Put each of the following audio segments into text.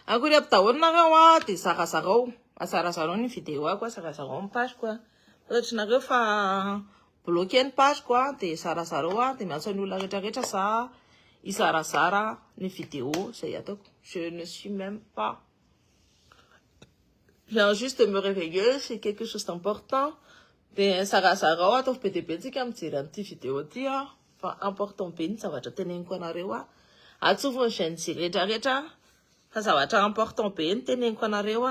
Akory ampitahorina dia zarazarao. Azarazarao ny vidéo ako, zarazarao ny page quoi. Ohatranareo fa bloqué ny page quoi, dia zarazarao dia miantso ny olona rehetrarehetra za izarazara ny vidéo zay ataoko. Je ne suis même pas. Je viens juste de me réveiller, c'est quelque chose d'important. Dia zarazarao ataovy be dia be antsika mijery an'ity vidéo ity fa important be ny zavatra teneniko anareo atsovo ny chaîne rehetrarehetra fa zavatra important be ny teneniko anareo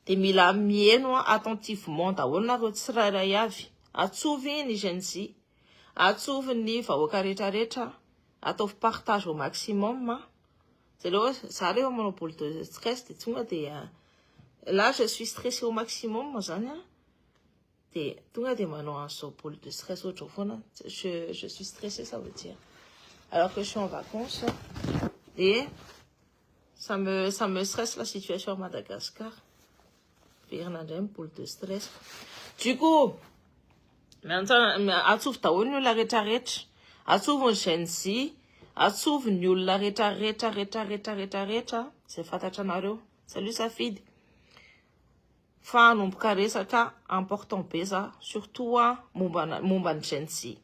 dia mila mieno attentivement daholo nareo tsirairay avy. Atsovy ny chaîne atsovy ny vahoaka rehetrarehetra, ataovy partage au maximum. C'est là ça rehefa manao boule de stress dia tonga dia là je suis stressée au maximum zany dia tonga dia manao an'izao boule de stress ohatro foana. Je suis stressée, ça veut dire alors que je suis en vacances et ça me stresse la situation à Madagascar. Ferinandray boule de stress. Du coup, atsovy daholo ny olona rehetrarehetra, atsovy ny chaîne atsovy ny olona rehetrarehetra zay fantatra anareo. Salut Safidy. Fa nomboka resaka important be za surtout momba ny chaîne.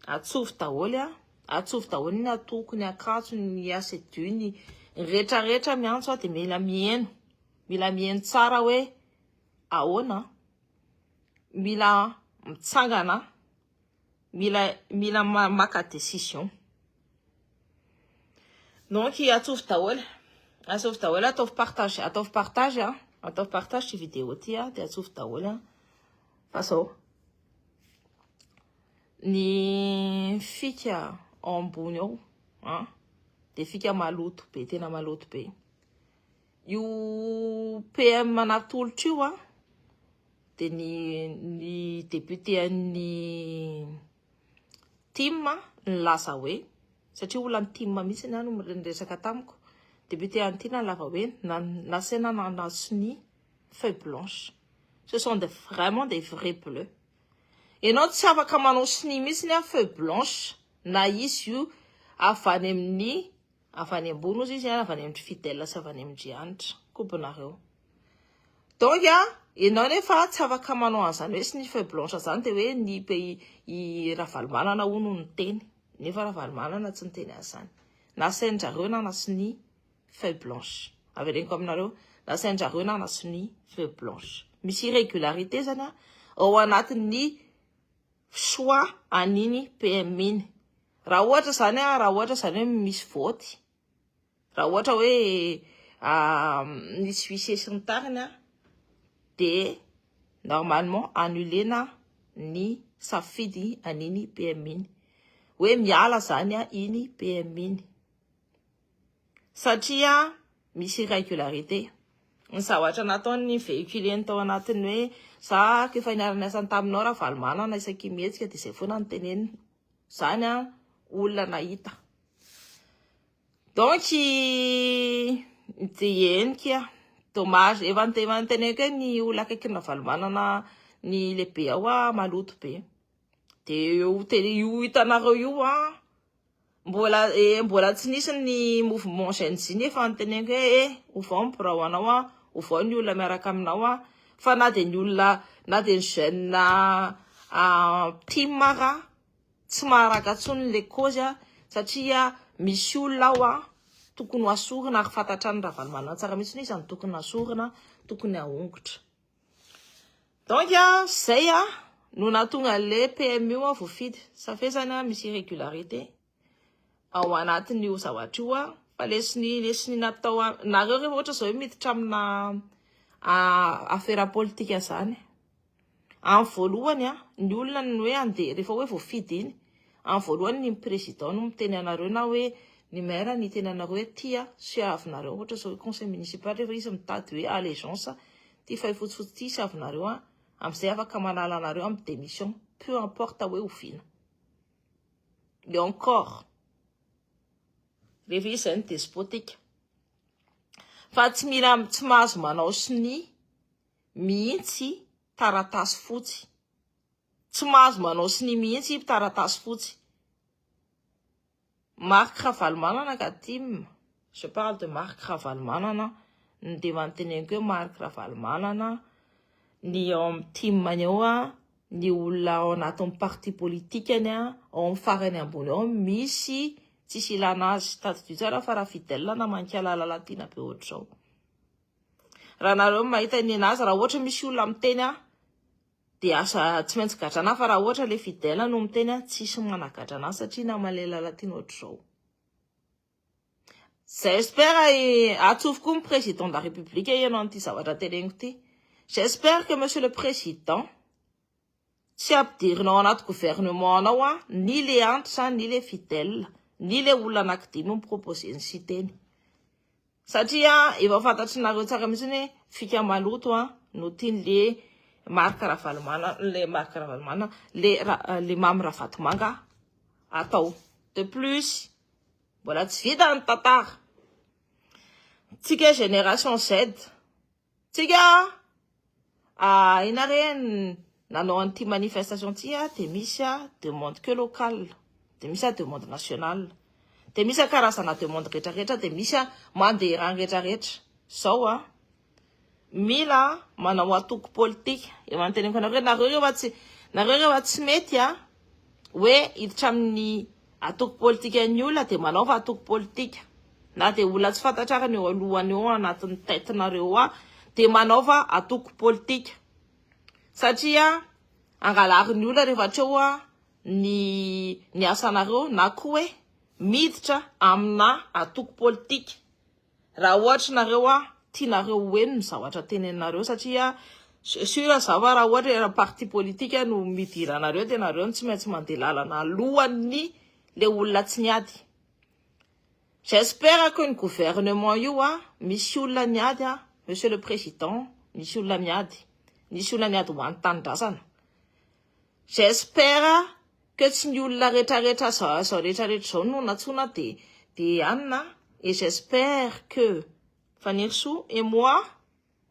Atsovy daholo ny atoko, ny akanjo, ny asedu, ny rehetrarehetra miantso dia mila mieno tsara hoe ahoana, mila mitsangana, mila maka décision. Donc atsovy daholo ataovy partage ty vidéo ty dia atsovy daholo fa zao ny fika ambony ao dia fika maloto be, tena maloto be. Io PM anatolotra io dia ny député an'ny team nilaza hoe, satria olona ny team mihitsy no miresaka tamiko, député an'ny team nalaza hoe nasaina nanaso ny feuille blanche. Ce sont vraiment des vrais bleus. Ianao tsy afaka manao sini mihitsy ny feuille blanche na izy io avy any ambony ozy izy avy any amin'ny fidèle sy avy any amin'ny drianitra kombonareo. Donc ianao nefa tsy afaka manao an'izany hoe sini feuille blanche zany dia hoe ny Ravalomanana hono ny teny, nefa Ravalomanana tsy niteny an'izany. Nasain-jareo nanaso ny feuille blanche. Avereniko aminareo, nasain-jareo nanaso ny feuille blanche. Misy irrégularité zany ao anatin'ny choix an'iny PM iny. Raha ohatra zany hoe misy vote, raha ohatra hoe misy huissier sy ny tariny dia normalement annulena ny safidy an'iny PM iny, hoe miala zany iny PM iny satria misy irrégularité. Ny zavatra nataony véhiculé tao anatiny hoe za efa niara-niasa taminao Ravalomanana isaky mihetsika dia izay foana ny teneniny zany olona nahita. Donc dia enika dommage efa niteneniko hoe ny olona akaiky ny Ravalomanana ny lehibe ao maloto be. Dia io hitanareo io mbola tsy nisy ny mouvement chaîne efa niteneniko hoe ovao birao anao ovao ny olona miaraka aminao fa na dia ny olona na dia ny jeune team tsy maharaka tsony le cause satria misy olona ao tokony asorina ary fantatra ny Ravalomanana tsara mihitsy izy any tokony asorina, tokony ahongotra. Donc zay no nahatonga le PM io voafidy safezana misy irrégularité ao anatin'io zavatra io fa lesiny natao nareo rehefa ohatra zao hoe miditra amina affaire politique zany. Amin'ny voalohany ny olona ny hoe andeha rehefa hoe voafidy iny, amin'ny voalohany ny président no miteny anareo na hoe ny maire ny teny anareo hoe tia siavinareo ohatra zao conseil municipal rehefa izy mitady hoe allégeance ty fay fotsifotsy ty siavinareo amin'izay afaka manala anareo amin'ny démission peu importe hoe oviana. Et encore rehefa izy zay ny despotique fa tsy mahazo manao sini mihitsy taratasy fotsy, tsy mahazo manao sini mihitsy taratasy fotsy. Marc Ravalomanana ka team Je parle de Marc Ravalomanana. Ny devantenenko Marc Ravalomanana. Ny team manioa. Ny olona ao anatin'ny parti politique ao amin'ny farany ambony ao misy tsisy ilana azy tato tsara fa raha fidèle na mankalala latina be ohatr'izao. Raha nareo mahita ny anazy raha ohatra misy olona miteny dia asa tsy maintsy gadrana fa raha ohatra le fidèle no miteny tsisy managadrana satria na malela latina ohatr'izao. J'espère atsofoka ny président de la République ianao an'ity zavatra teneniko ity. J'espère que monsieur le président tsy ampidirinao anaty gouvernement anao ni le antitra ni le fidèle ni le olona anankidimy miproposé ny siteny. Satria efa fantatrinareo tsara mihitsy hoe fika maloto no tian'le Marc Ravalomanana, le Mamy Ravatomanga atao. De plus, mbola tsy vita ny tantara. Tsika génération Z, tsika inareny nanao an'ity manifestation ty de misy demande que locale, de misy demande nationale, de misy karazana demande rehetrarehetra, de misy mandeha raha rehetrarehetra. Zao mila manao atoko politique. E manteneniko nareo rehefa tsy mety hoe hiditra amin'ny atoko politique an'ny olona de manaova atoko politique. Na de olona tsy fantatrara ny eo alohany eo anatin'ny tête-nareo de manaova atoko politique. Satria angalary ny olona rehefa treo ny asanareo na koa hoe miditra amina atoko politique. Raha ohatra nareo tianareo hoeno ny zavatra tenenareo satria sura zava raha ohatra raha parti politique no midiranareo de nareo tsy maintsy mandeha lalana alohan'ny le olona tsy niady. J'espère que le gouvernement io misy olona niady monsieur le président, misy olona niady. Nisy olona niady ho antanindrazana. J'espère que tsy ny olona rehetrarehetra zao rehetrarehetra zao no natsona de anna. Et j'espère que Fanny Rsou et moi,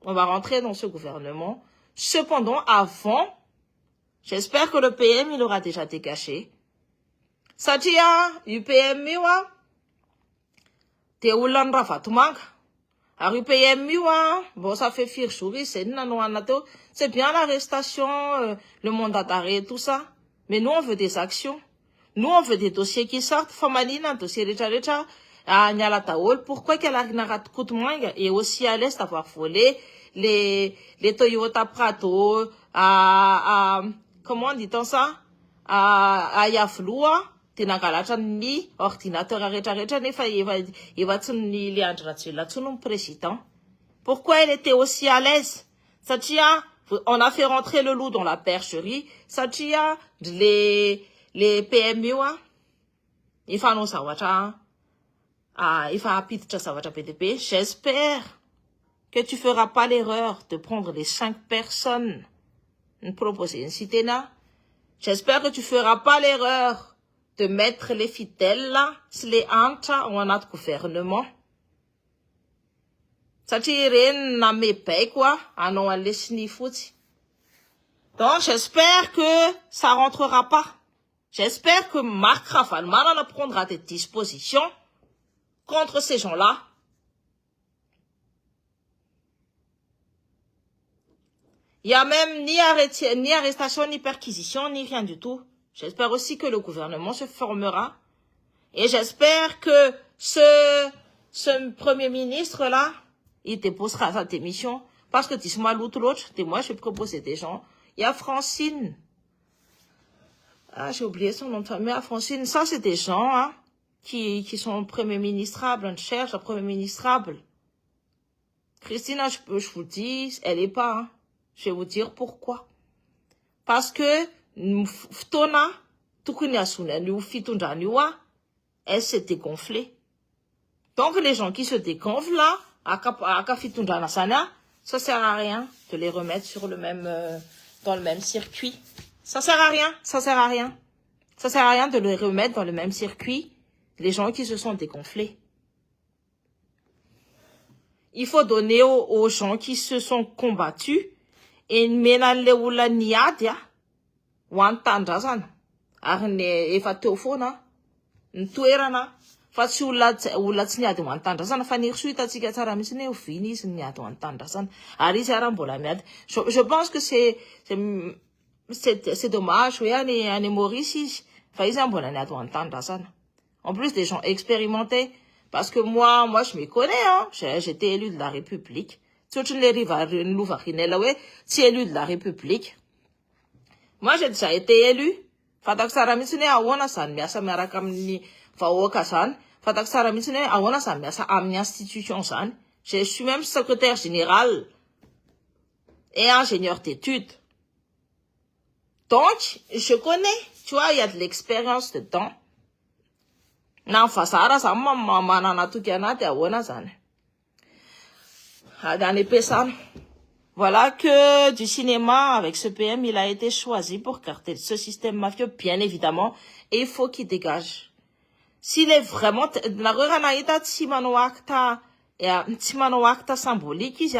on va rentrer dans ce gouvernement. Cependant, avant, j'espère que le PM, il aura déjà dégagé. Satria, UPM, de olona ny Ravatomanga. Alors, UPM, bon, ça fait fier jours, c'est bien l'arrestation, le mandat d'arrêt, tout ça. Mais nous, on veut des actions. Nous, on veut des dossiers qui sortent. Formalina, un dossier Recha, à Nyala Taol. Pourquoi qu'elle a rinara Koutmanga et aussi à l'est avoir volé les Toyota Prado, comment dit-on ça? À Yafloua. Tenagalatra ny ordinateur rehetrarehetra nefa eva tsy ny Leandre Rajoelina tsy no président. Pourquoi elle était aussi à l'aise? Satria, on a fait rentrer le loup dans la bergerie. Satria, les PMU il faut nous savoir il faut apititra savatra PDP. J'espère que tu feras pas l'erreur de prendre les 5 personnes proposées une cité là. J'espère que tu feras pas l'erreur de mettre les fidèles là, les antra ou notre gouvernement. Satria ren na mepay quoi, anao an'le snifotsy. Donc j'espère que ça rentrera pas. J'espère que Marc Ravalomanana prendra des dispositions contre ces gens-là. Il y a même ni arrestation, ni perquisition, ni rien du tout. J'espère aussi que le gouvernement se formera. Et j'espère que ce premier ministre-là, il déposera sa démission. Parce que dis-moi l'autre, moi je vais proposer des gens. Il y a Francine. Ah, j'ai oublié son nom de famille. Francine, ça c'est des gens qui sont premier ministrables. On cherche un premier ministrable. Christina, je vous dis, elle est pas. Je vais vous dire pourquoi. Parce que Ftona, elle s'est dégonflée. Donc les gens qui se dégonflent là, ça sert à rien de les remettre sur le même, dans le même circuit. Ça sert à rien, ça sert à rien. Ça sert à rien de les remettre dans le même circuit, les gens qui se sont dégonflés. Il faut donner aux gens qui se sont combattus et menale oula niadia. Wantandrazana ary ny efa teo foana ny toerana fa tsy olona tsy niady ho an-tandrasana fa ny so hitatsika tsara mihitsy hoe oviny izy niady ho an-tandrasana ary izy ara mbola miady je pense que c'est dommage hoe any Maurice izy fa izy mbola niady ho an-tandrasana en plus des gens expérimentés parce que moi je me connais hein j'étais élu de la République tsy ohatry ny Lova Rinella hoe tsy élu de la République moi j'ai déjà été élu fatako tsara mihitsy hoe ahoana zany miasa miaraka amin'ny vahoaka zany fatako tsara mihitsy hoe ahoana zany miasa amin'ny institution zany je suis même secrétaire général et ingénieur d'études donc je connais tu vois il y a de l'expérience dedans na fazara zany manana toky anaty ahoana zany any Pesana. Voilà que du cinéma, avec ce PM, il a été choisi pour garder ce système mafieux, bien évidemment, et il faut qu'il dégage. S'il est vraiment... Tsy manao acte symbolique, izy,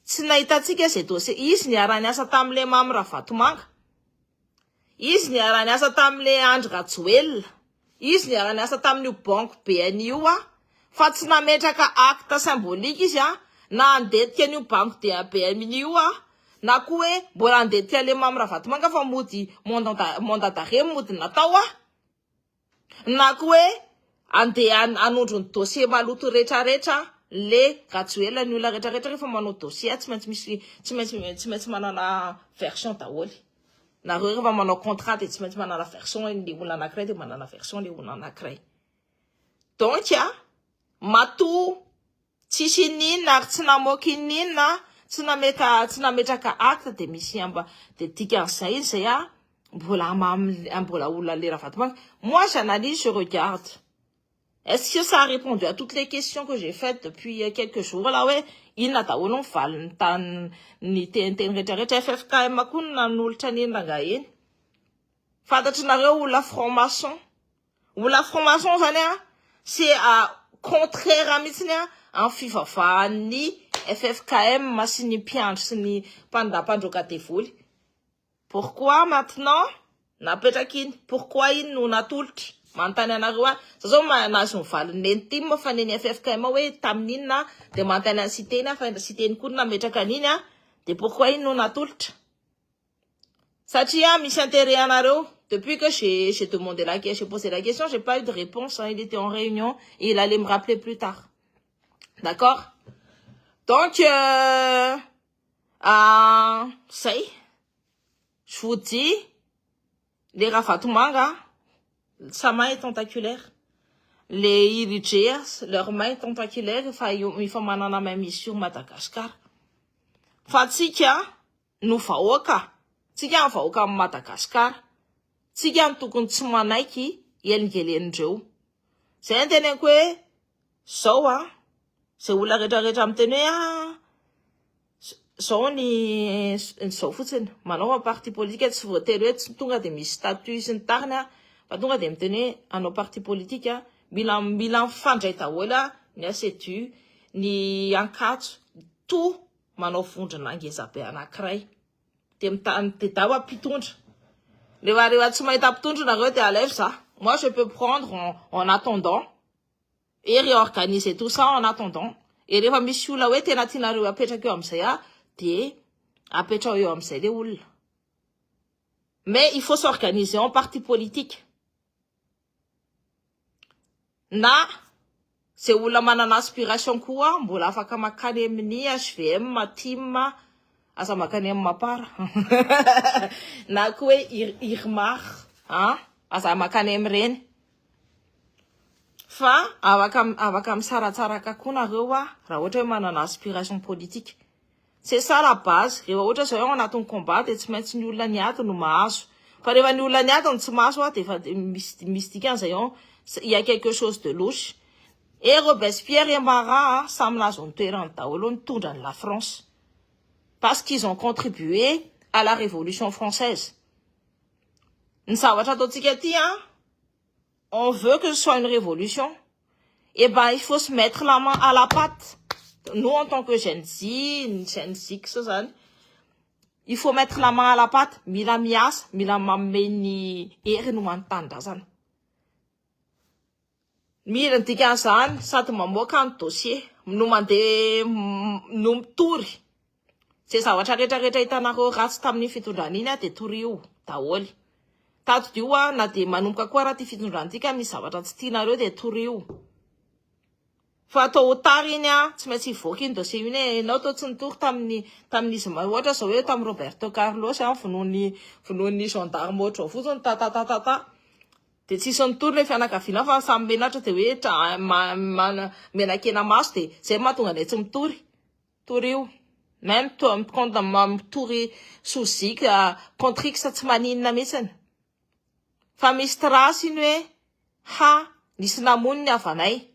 tsy nahitatsika zay dossier. Izy niara niasa tamile Mamy Ravatomanga. Izy niara niasa tamile Andry Rajoelina. Izy niara niasa tamin'io banque BNI io, fa tsy nametraka acte symbolique, izy, na andetika an'io banque de BNI io na koa hoe mbola andetika ale Mamy Ravatomanga fa mody mandat d'arrêt mody natao na koa hoe andeha anondro ny dossier maloto rehetrarehetra le Rajoelina ny olona rehetrarehetra rehefa manao dossier tsy maintsy manana version daholo nareo rehefa manao contrat de tsy maintsy manana version le olona anankiray de manana version le olona anankiray donc matoa tsisy ninona ary tsy namoky ninona tsy nametraka acte de misy amba de dikan'izay izay mbola olona le Ravatomanga. Moi j'analyse, je regarde. Est-ce que ça a répondu à toutes les questions que j'ai faites depuis quelques jours là ouais inona daholo ny valiny tany ny teniteny rehetrarehetra FFKM koa nanolotra ninona anga fantatry nareo olona franc-maçon zany c'est contraire mihitsiny en fivavahan'ny FFKM sy ny mpiandry sy ny mpandroka devoly. Pourquoi maintenant napetraky iny? Pourquoi iny no natolotra? Manontany anareo zao nazo ny valiny intime fa neny FFKM hoe tamin'inona de manontany any citeny fa citeny koa nametraka an'iny de pourquoi iny no natolotra? Satria misy intérêt anareo. Depuis que j'ai demandé j'ai posé la question, j'ai pas eu de réponse. Il était en réunion et il allait me rappeler plus tard. D'accord? Donc, ça y est, je vous dis, les Ravatomanga, sa main est tentaculaire. Les Irigeas, leur main est tentaculaire. Il faut manana même sur Madagascar. Fatsika, nous faoka. Tsika faoka Madagascar. Tsika ny tokony tsy manaiky elingelenindreo. Zay teneniko hoe zao zay olona rehetrarehetra miteny hoe zao ny zao fotsiny manao parti politique tsy voatery hoe tsy tonga de misy statut sy ny tariny fa tonga de miteny hoe anao parti politique mila mifandray daholo ny ACDU ny Ankatso tout manao vondrona ngezabe anankiray de dawa pitondra rehefa tsy mahita mpitondra nareo de alève ça. Moi je peux prendre en attendant et réorganiser tout ça en attendant. Et rehefa misy olona hoe tena tianareo apetraka eo am'izay de apetrao eo am'izay le olona. Mais il faut s'organiser en parti politique. Na zay olona manana aspiration koa mbola afaka makany amin'ny HVM, team asa makany amin'ny mapara. Na koa hoe Irmar, asa makany amin'ireny. Fa afaka misaratsaraka koa nareo raha ohatra hoe manana aspiration politique. C'est ça la base. Rehefa ohatra zao ao anatin'ny combat de tsy maintsy ny olona niady no mahazo. Fa rehefa ny olona niady no tsy mahazo de efa misy dikan'izay il y a quelque chose de louche. Et Robespierre et Marat samy nazo ny toerany daholo nitondra la France. Parce qu'ils ont contribué à la Révolution française. Ny zavatra ataotsika aty on veut que ce soit une révolution, et ben il faut se mettre la main à la pâte. Nous en tant que Gen Z, il faut mettre la main à la pâte. Mila miasa, mila mameny hery no manontany zany. mila ny dikan'izany sady mamoaka ny dossier no mandeha no mitory zay zavatra rehetrarehetra hitanareo ratsy tamin'ny fitondrana iny dia torio daholo. Tato na dia manomboka koa raha ty fitondrana ty ka misy zavatra tsy tianareo dia torio. Fa atao ho tara iny tsy maintsy hivoaka iny dossier iny enao tao tsy nitory tamin'izy ohatra zao hoe tamin'ny Roberto Carlos vonoan'ny gendarme ohatra fotsiny tatatata dia tsisy nitory ny fianakaviana fa samy menatra dia hoe menakena maso dia zay mahatonga ilay tsy mitory torio. Même quand mitory sozika contrix tsy maninona mihitsiny fa misy trasy iny hoe nisy namono ny avanay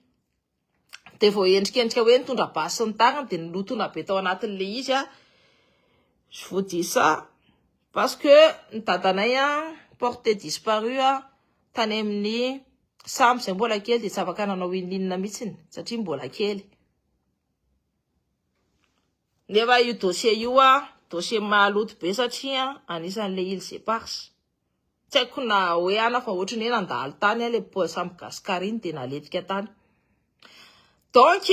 dia vao endrikendrika hoe nitondra basy sy ny tariny dia nilotona be tao anatin'le izy je vous dis ça parce que ny dadanay porté disparu tany amin'ny sambo izay mbola kely dia tsy afaka nanao inona mihitsiny satria mbola kely. Nefa io dossier io dossier maloto be satria anisan'le île Zeparsy. Tsy haiko na hoe ana fa ohatrany hoe nandalo tany le sambo gasikara iny dia naletika tany. Donc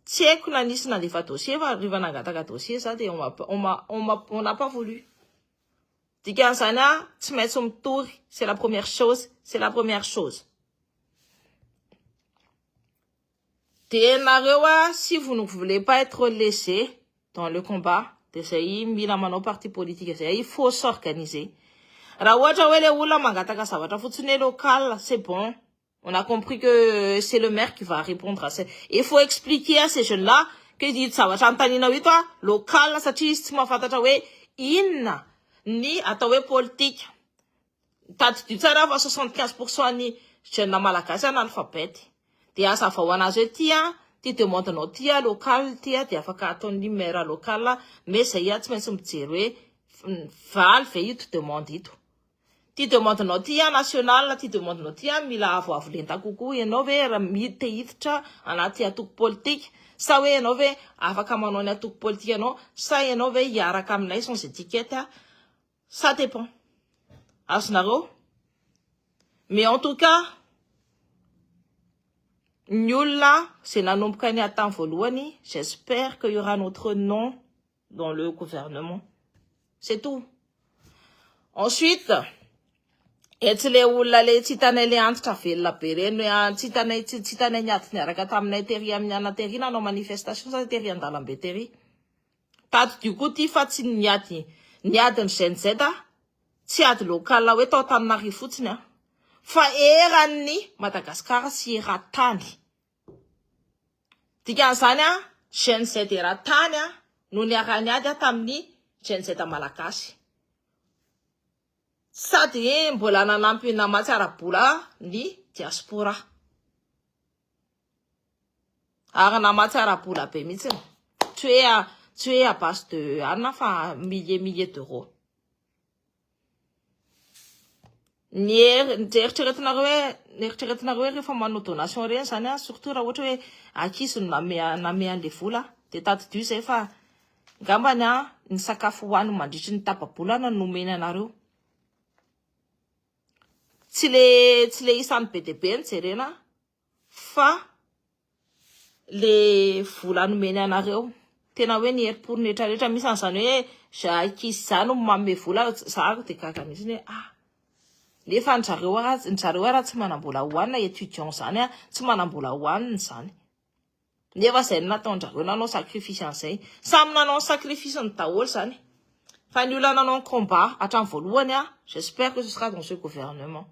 tsy haiko na nisy nandefa dossier fa riva nangataka dossier za dia on n'a pas voulu. Dikan'izany tsy maintsy mitory, c'est la première chose. Dia nareo si vous ne voulez pas être laissé dans le combat de zay mila manao parti politique zay il faut s'organiser. Raha ohatra hoe le olona mangataka zavatra fotsiny local, c'est bon. On a compris que c'est le maire qui va répondre à ça. Il faut expliquer à ces jeunes-là que dit zavatra antanina ito local satria tsy mahafantatra hoe inona ny atao hoe politique. Tadidio tsara fa 75% ny jeunes malagasy analphabète. Dia azavao anazy hoe ty demande-nao ty local ty dia afaka ataon'ny maire local mais zay tsy maintsy mijery hoe valy ve ito demande ito. Ty demande-nao ty national, ty demande-nao ty mila avoavo lenta kokoa ianao hoe te hiditra anaty atoko politique sa hoe ianao hoe afaka manao ny atoko politique ianao sa ianao hoe hiaraka aminay sans étiquette ça dépend. Azonareo. Mais en tout cas ny olona c'est nanomboka ny atany voalohany, j'espère qu'il y aura notre nom dans le gouvernement. C'est tout. Ensuite etsy le olona le tsy hitanay le antitra velona be reny tsy hitanay niady niaraka taminay tery amin'ny anatery nanao manifestation sa tery andalambe tery. Tato koa ty fa tsy niady ny GNZ tsy ady local hoe tao Antananarivo fotsiny fa eran'ny Madagasikara sy eran-tany. Dikan'izany GNZ eran-tany no niarany ady tamin'ny GNZ malagasy. Sady mbola nanampy namatsy ara-bola ny diaspora. Ary namatsy ara-bola be mihitsy. Tué à base de fa milliers d'euros. Eritreretinareo hoe rehefa manao donation reny zany surtout raha ohatra hoe ankizy no name an'le vola dia tadidio zay fa ngambany ny sakafo hoany mandritry ny tapa-bolana no nomeny anareo. Tsy le isan'ny BDB jerena fa le vola nomeny anareo. Tena hoe ny herim-po rehetrarehetra misy an'izany hoe ankizy zany manome vola zako dia gaga mihitsy hoe nefa njareo raha tsy manambola hoanina étudiant zany tsy manambola hoanina zany. Nefa zay nataonjareo nanao sacrifice an'izay. Samy nanao sacrifice ny daholo zany. Fa ny olona nanao combat hatramin'ny voalohany j'espère que ce sera dans ce gouvernement.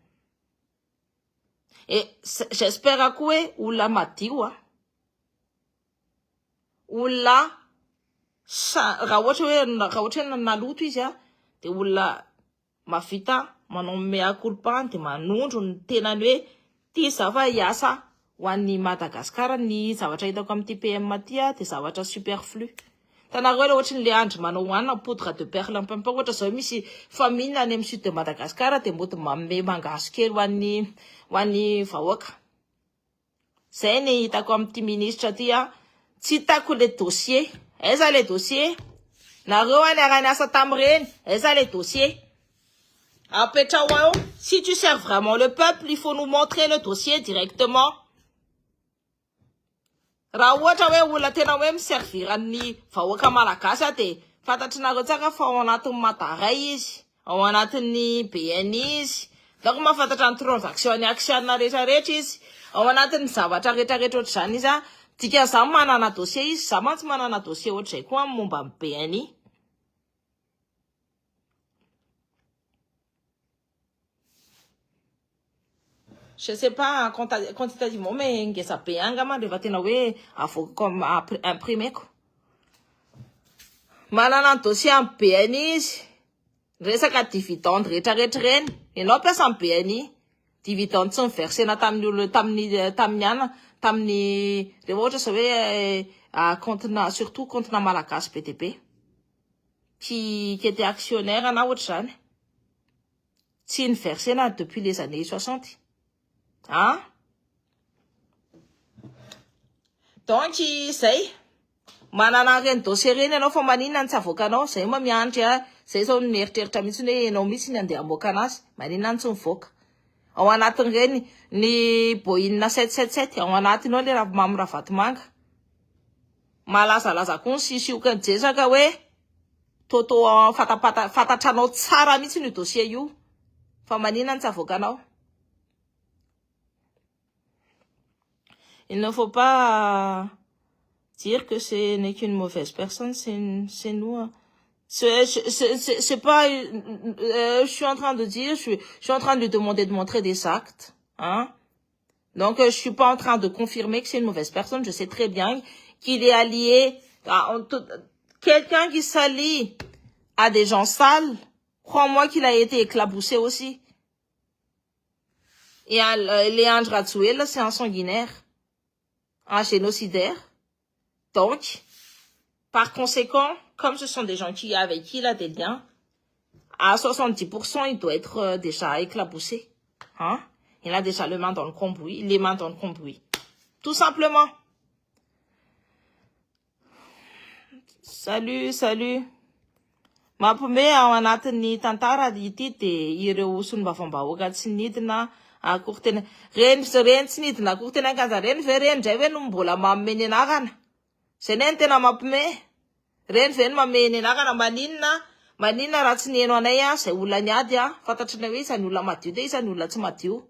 Et j'espère koa hoe olona madio olona raha ohatra hoe naloto izy dia olona mavita manao mea culpa dia manondro ny tenany hoe ty zava hiasa ho an'ny Madagasikara ny zavatra hitako amin'ity PM ty dia zavatra superflu. Tanareo ohatra ny le andro manao hoanina poudre de perle pampa ohatra zao misy famille any amin'ny sud de Madagascar dia mboty manome mangahazo kely ho an'ny vahoaka. Zay ny hitako amin'ity ministre ty tsy hitako le dossier. Aiza le dossier? Nareo niarany asa tamin'ireny, aiza le dossier? Si tu sers vraiment le peuple, il faut nous montrer le dossier directement. Raha ohatra hoe olona tena hoe miserviran'ny vahoaka malagasy aty, fantatrareo tsara fa ao anatin'ny Mataray izy, ao anatin'ny BNI izy, donc mahafantatra ny transaction rehetrarehetra izy, ao anatin'ny zavatra rehetrarehetra ohatr'izany izy dika za manana dossier izy, za mantsy manana dossier ohatr'izay koa momba ny BNI. Je sais pas quantitativement, mais ngeza be angama rehefa tena hoe avoaka comme imprimé ko. Manana ny dossier amin'ny BNI izy, resaka dividende rehetrarehetra reny, ianao mpiasa amin'ny BNI, dividende tsy niversena tamin'ny rehefa ohatra zao hoe compte-na surtout compte-na malagasy BDP qui était actionnaire na ohatr'izany, tsy niversena depuis les années 60. Hein? Donc zay manana reny dossier reny ianao fa maninona ny tsy avoakanao, zay moa miandry zay zao mieritreritra mihitsy hoe ianao mihitsy ny andeha hamoaka anazy, maninona ny tsy mivoaka. Ao anatin' reny ny Boeing 777, ao anatiny ao le Ravimamy Ravatomanga. Malazalaza koa ny sisioka ny jesaka hoe toto fantatranao tsara mihitsy ny dossier io, fa maninona ny tsy avoakanao. Il ne faut pas dire que ce n'est qu'une mauvaise personne, c'est nous. C'est pas, je suis en train de dire, je suis en train de lui demander de montrer des actes, hein. Donc, je suis pas en train de confirmer que c'est une mauvaise personne. Je sais très bien qu'il est allié à quelqu'un qui s'allie à des gens sales. Crois-moi qu'il a été éclaboussé aussi. Et Leandre Ratsuela, c'est un sanguinaire, un génocidaire. Donc, par conséquent, comme ce sont des gens avec qui il a des liens, à 70%, il doit être déjà éclaboussé. Hein? Il a déjà les mains dans le cambouis. Tout simplement. Salut. Mampome ao anatin'ny tantara ity de ireo solombavam-bahoaka tsy nidina akory-tena. Reny tsy nidina akory-tena kanja reny ve reny ndray hoe no mbola manome ny anarana. Zay neny tena mampome. Reny ve no manome ny anarana maninona raha tsy nihaino anay zay olona niady fantatrinay hoe izany olona madio de izany olona tsy madio.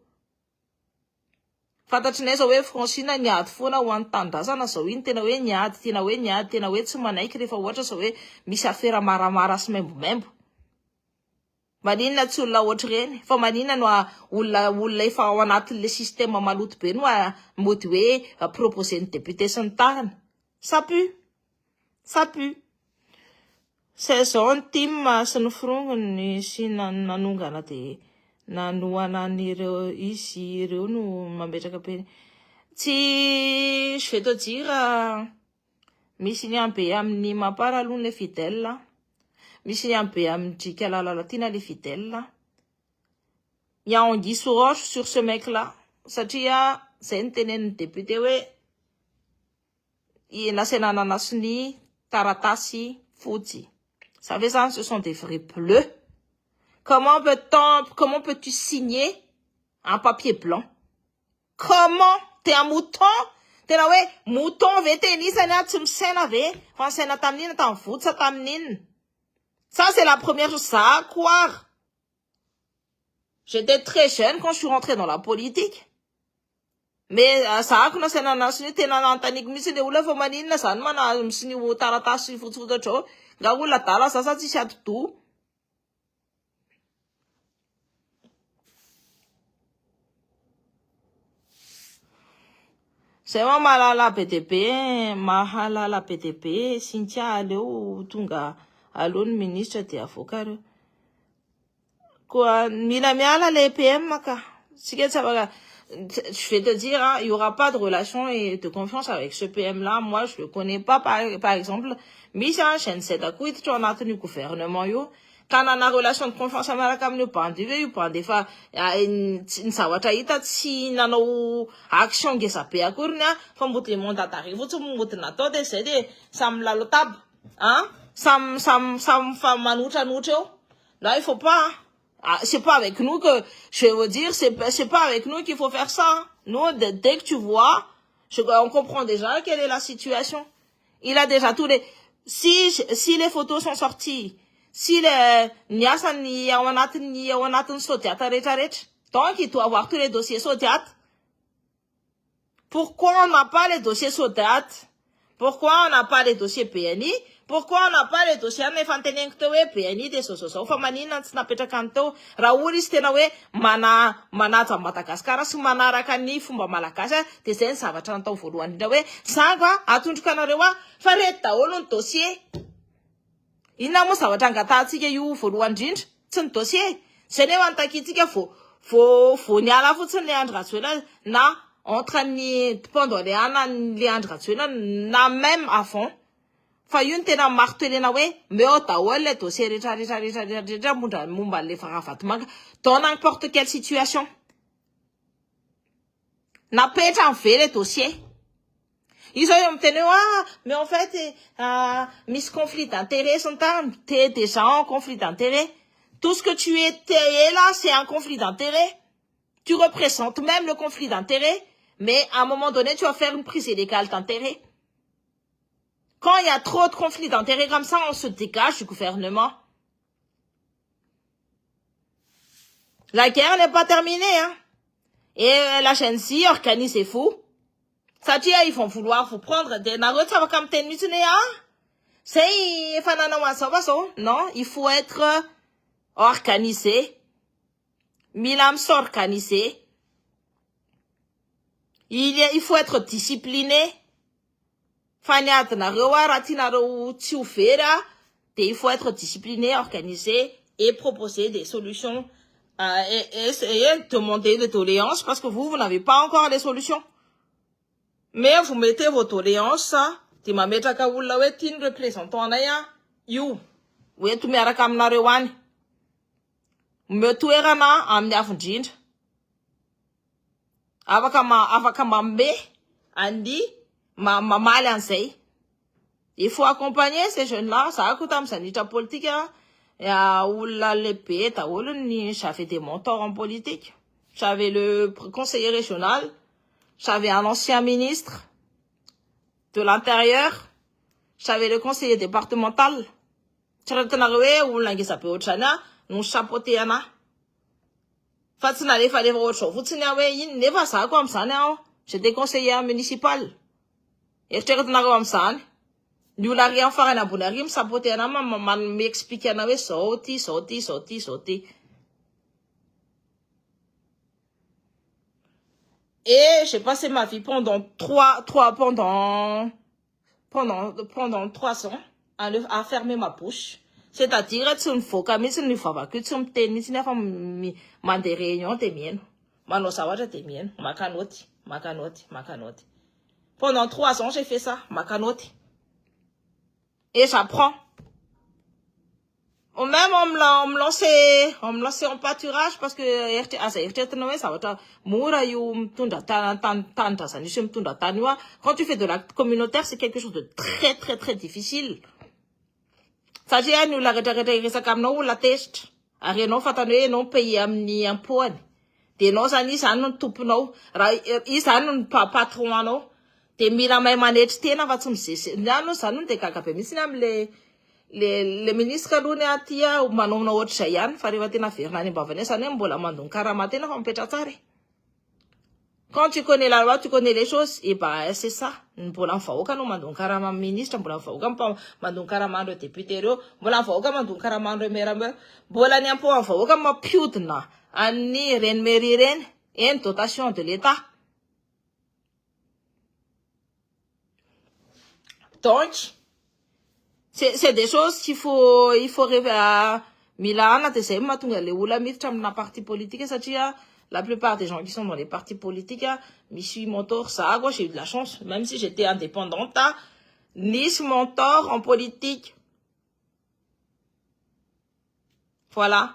Fantatrinay zao hoe Francine niady foana ho an'ny tandrazana zao iny tena hoe niady, tena hoe tsy manaiky rehefa ohatra zao hoe misy afera maramara sy maimbo. Maninona tsy olona ohatra reny, fa maninona no olona efa ao anatin'le système maloto be no mody hoe proposer ny député sy ny tariny. Ça pue. C'est zao ny team sy ny frongony sy nanongana de nanoana ireo ireo no mametraka be. Tsy, je vais te dire, misy ny ambe amin'ny mampara aloha le fidèle, misy ny ambe amin'ny drika lalalatina le fidèle. Il y a anguille sous roche sur ce mec-là, satria zay ny tenen'ny député hoe nasena nanasony taratasi fotsy. Ça fait ça, ce sont des vrais bleus. Comment peux-tu signer un papier blanc? Comment? T'es un mouton? T'es là, ouais, mouton, tu me sènes, quand c'est na tamnine, t'en fous, ça tamnine. Ça, c'est la première chose, ça à croire. J'étais très jeune quand je suis rentrée dans la politique. Mais ça a qu'on s'en a suivi t'es na antanik misi de oula fomanine ça mana misi ou taratasi futu de cho gaoula tala ça ti chat tout. C'est vraiment la PTP, mahala PTP, Cynthia aleo tunga alone ministre de avocat. Quoi, miala les PM maka. Si ça va. Je vais te dire, hein, il y aura pas de relation et de confiance avec ce PM-là. Moi, je le connais pas, par exemple. Misa, je ne sais pas quoi, tu en as tenu gouvernement, yo. Quand on a relation de confiance avec le pandémie, des fois, une sawataïta, si nano action qui s'appelle à cournia, comme vous le monde arrive, vous tout n'a pas décédé, ça me l'a le tab, hein? Ça me fait manoucha. Là, il faut pas, Ah, c'est pas avec nous que, je veux dire, c'est pas avec nous qu'il faut faire ça. Nous, dès que tu vois, on comprend déjà quelle est la situation. Il a déjà tous les, si les photos sont sorties, si les, donc il doit avoir tous les dossiers Sodiat. Pourquoi on n'a pas les dossiers Sodiat? Pourquoi on n'a pas les dossiers PNI? Pourquoi on n'a pas les dossiers PNI des sososo? Famanina tsnapetra kanto. Raouris tenawe manata Madagascar su manaraka ni fumba malakasa de zen savatra natao voalohany indrindra hoe zanga atondroka anareo faret daholo ny dossier. Inona moa zavatra angatantsika io voalohany indrindra? Tsy ny dossier. Zay ne antakitsika vo niala fotsiny le Andry Rajoelina na entre pendant les années Andry Rajoelina na même avant. Fa io ny tena martelena hoe meo daholo le dossier rehetra momba le Varavatomanka dans n'importe quelle situation. Napetra am've le dossier. Ils ont obtenu, mais en fait, Miss conflit d'intérêt, t'es déjà en conflit d'intérêt. Tout ce que tu étais là, c'est un conflit d'intérêt. Tu représentes même le conflit d'intérêt, mais à un moment donné, tu vas faire une prise illégale d'intérêt. Quand il y a trop de conflits d'intérêts comme ça, on se dégage du gouvernement. La guerre n'est pas terminée, hein. Et la chaîne-ci, organisez-vous. Ça dit, ils vont vouloir vous prendre des narots, ça va comme tenir, c'est, non, il faut être organisé. Milam s'organiser. Il faut être discipliné. Il faut être discipliné, organisé et proposer des solutions et demander des doléances parce que vous n'avez pas encore les solutions. Mais vous mettez vos doléances, tu m'as mis à kaoula wetin représentant anaya, you, wetu miaraka aminareo any. Metoerana amin'ny avindrindra. Afaka mambe andi mamaly an'izay. Il faut accompagner ces jeunes-là. Ça a coûté un sanitra politique. J'avais des mentors en politique. J'avais le conseiller régional. J'avais un ancien ministre de l'Intérieur. J'avais le conseiller départemental. Nous chapeauté ana. J'étais conseiller municipal. Et je te nous la rien faire un abonarim, sapoter un maman m'expliquer un avait sauté. Et j'ai passé ma vie pendant 3 ans à fermer ma bouche. C'est-à-dire, tu ne faut qu'à mettre une fois que tu me tenais, tu n'as pas des réunions, t'es miennes. Mano sawaja t'es miennes. Makanoti. Pendant 3 ans, j'ai fait ça. Makanoti. Et j'apprends. Même on me lançait en pâturage parce que quand tu fais de l'acte communautaire, c'est quelque chose de très, très, très difficile. Ça dit, nous la la test. Ariano fatane non payer amni un point. Des non anis anon tupno. Is anon patron no. Des mila mai manette tena va tum sisi. Nano sanon te kakape. Misinam les ministres d'Une atia ou manon no autre chayan. Farivatina firnani bavene sanem bola mandon karamatena va mpechatare. Quand tu connais la loi, tu connais les choses, et bah, c'est ça. Pour l'enfant, aucun mandon carama ministre, pour l'enfant, aucun mandon carama de député, pour l'enfant, aucun mandon carama de merabe, pour l'année pour l'enfant, aucun ma piutna, anni ren meriren, et une dotation de l'État. Donc, c'est des choses il faut rêver à Milan, tu sais, ma tunga le oula mitra na parti politique, ça tient. La plupart des gens qui sont dans les partis politiques, Michi Mentor, ça, j'ai eu de la chance, même si j'étais indépendante, Nice Mentor en politique. Voilà.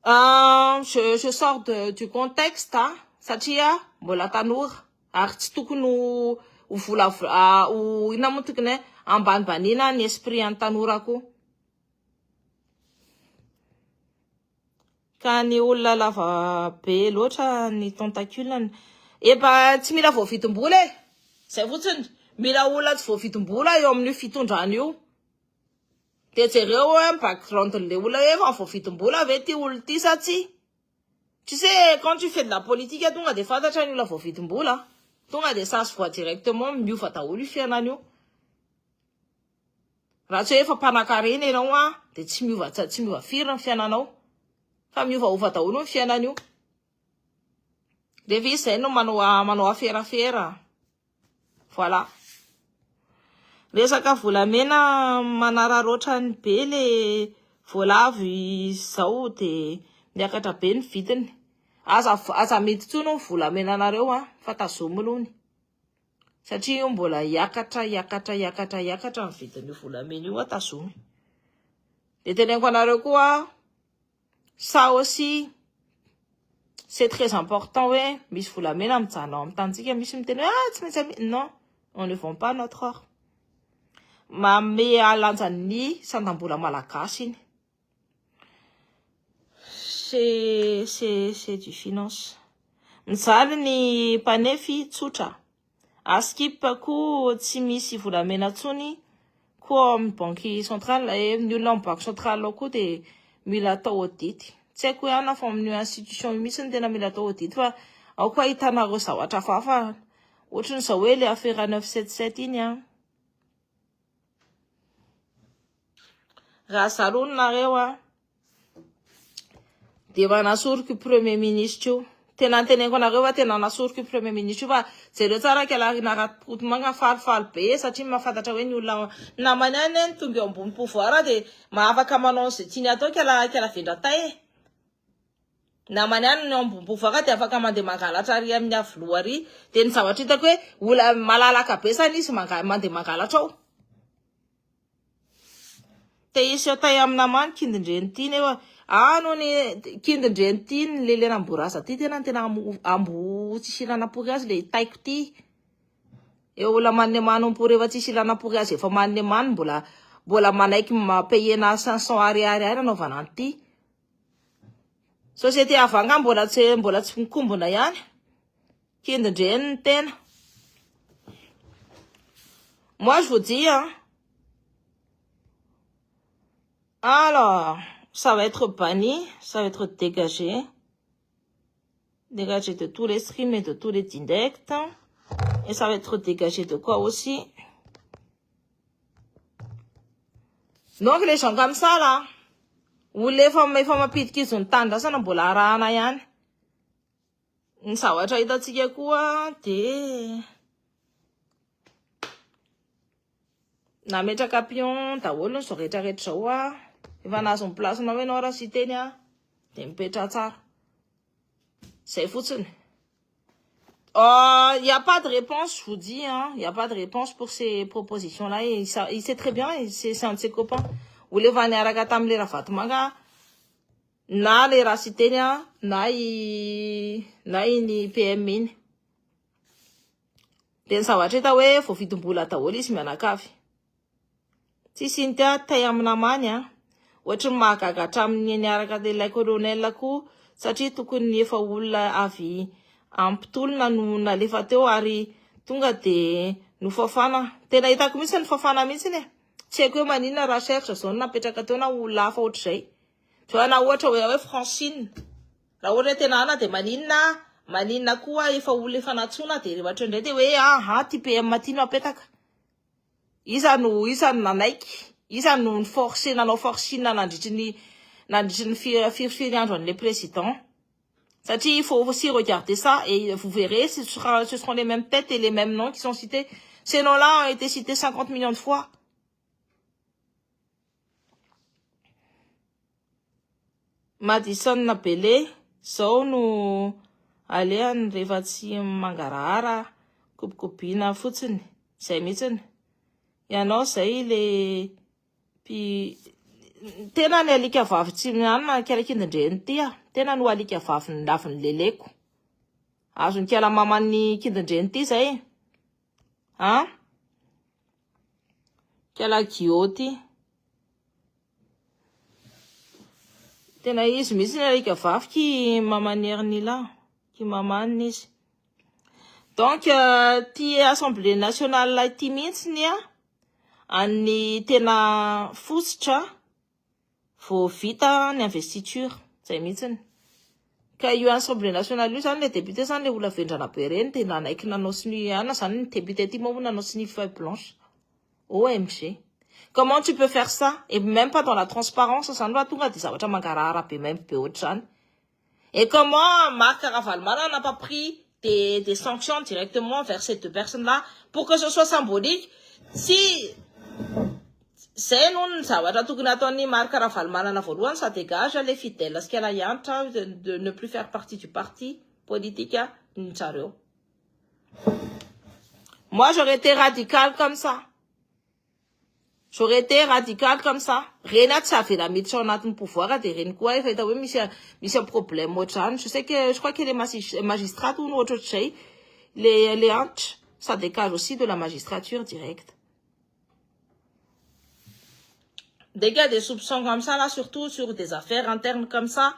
Je sors du contexte, Satia, Bolatanour, Artstukunu, ou Fula, ou Inamutukne, en Banbanina, Nesprit en Tanourako. Ka ny olona lava be loatra ny tentaculeny. Efa tsy mila voafitim-bola e. Zay fotsiny, mila olona tsy voafitim-bola eo amin'ny fitondrana io. De jereo background le olona efa voafitim-bola ve ty olona ty sa tsy? Tu sais, quand tu fais de la politique, tonga de fantatra ny olona voafitim-bola. Tonga de ça se voit directement miova daholo fiainana io. Raha tsy hoe efa mpanan-karena ianao de tsy miova firy ny fiainanao. Fa miovaova daholo ny fiainana io. Rehefa izy zay no manao aferafera. Voilà. Resaka volamena manararoatra ny be le voalavo izao de miakatra be ny vidiny. Aza mety tsono ny volamena anareo fa tazomy lohany. Satria io mbola iakatra ny vidiny volamena io tazomy. De teneniko anareo koa ça aussi c'est très important misy volamena mijanona amin'ny tantsika misy miteny tsy maintsy non, on ne vend pas notre or. Mame alanjan'ny sandam-bola malagasy iny. C'est du finance. Mijaly ny mpanefy tsotra. Askipako tsy misy volamena tsony koa amin'ny banque centrale ny olona amin'ny banque centrale koa de mila atao audit. Tsy haiko hoe ana fa amin'ny institution misy ny tena mila atao audit fa ao koa hitanareo zavatra hafahafa ohatran'izao hoe le affaire 977 iny raha zalonareo de manasoroky premier ministre io. Tena teneniko anareo tena nasoroky premier ministre io fa jereo tsara kelarina raty magna falifaly be satria mahafantatra hoe ny olona namany any tonga eo ambony pouvoir de mahafaka manao zay tiany atao kela vendratay. Namany any no ambony pouvoir de afaka mandeha mangalatra ary amin'ny avoloa ary de ny zavatra hitako hoe olona malalaka be sana izy mandeha mangalatra ao. Te isy tay amin'ny namany kindindreny ty nefa no ny kindindreny ty ny lelena amboraza ty tena ambo tsisy ilana-pory azy le taiko ty. Eo olona manne mano ampory efa tsisy ilana-pory azy efa manne mano mbola manaiky mapayena 500 ariary anaovana anty. Société avanga mbola tsy mikombona ihany. Kindindreny ny tena. Moi je vous dis alors ça va être banni, ça va être dégagé de tous les streams et de tous les directs. Et ça va être dégagé de quoi aussi? Donc les gens comme ça là, olona efa mapidika izy ny tandrasana mbola arahana ihany. Ny zavatra hitantsika koa de nametraka pion daholo zao rehetrarehetra zao efa nahazo ny placenao ianao raha sy teny de mipetra tsara. Zay fotsiny. Y a pas de réponse, je vous dis, y a pas de réponse pour ces propositions-là. Il sait très bien, c'est un de ses copains. Ou le vaniaraka tamle ravatmanga, na le rasitenia, na ni PM in. Den sawacheta we fo fitumbola daholo izy mianakavy. Tsisy ntia tay aminamany ohatry mahagagatra amin'ny niaraka le colonel ko satria tokony efa olona avy ampitolona no nalefa teo ary tonga de nofafana. Tena hitako mihitsy ny fafana mihitsy ne. Tsy haiko hoe maninona recherche zao napetraka teo na olona hafa ohatr'izay. Fa na ohatra hoe Francine. Raha ohatra tena ana de maninona koa efa olona efa natsona de rehetra indray de hoe ty PM ty no apetaka. Isa no nanaiky. Isa no forcé nanao forcine nandritry ny firy andro an'le président. Satria il faut aussi regarder ça et vous verrez ce seront les mêmes têtes et les mêmes noms qui sont cités. Ces noms-là ont été cités 50 millions de fois. Madison Nabele, zao no aleany rehefa tsy mangarahara kopikopina fotsiny. Zay mihitsiny. Ianao zay le tena ny alika vavy tsy mianana kialakindindreny ty tena no alika vavy ny laviny leleko. Azo ny kiala mamany kindindreny ty zay. Kiala Gio ty. Tena izy mihitsy ny alika vaviky mamaniry là qui mamanina izy. Donc ty Assemblée nationale ty mihitsy nia an'ny tena fototra vao vita ny investiture zay mihitsy. Ka io Assemblée nationale io zany le député zany le olona vendrana be reny tena anaiky nanao sy ny ana zany ny député ty moa nanao sy ny feuille blanche. OMG. Comment tu peux faire ça? Et même pas dans la transparence, ça ne va tout même et comment Marc Ravalmana n'a pas pris des sanctions directement vers cette personne-là pour que ce soit symbolique? Si c'est non, ça va tout que Marc Ravalmana ça dégage les fidèles, parce qu'elle a de ne plus faire partie du parti politique. Moi, j'aurais été radical comme ça. J'aurais été radical comme ça. Renat, ça fait la mission à ton pouvoir, des rien quoi, il fait un problème, je sais que, je crois que les magistrats ou autre chose, les hanches, ça dégage aussi de la magistrature directe. Des gars, des soupçons comme ça, là, surtout sur des affaires internes comme ça.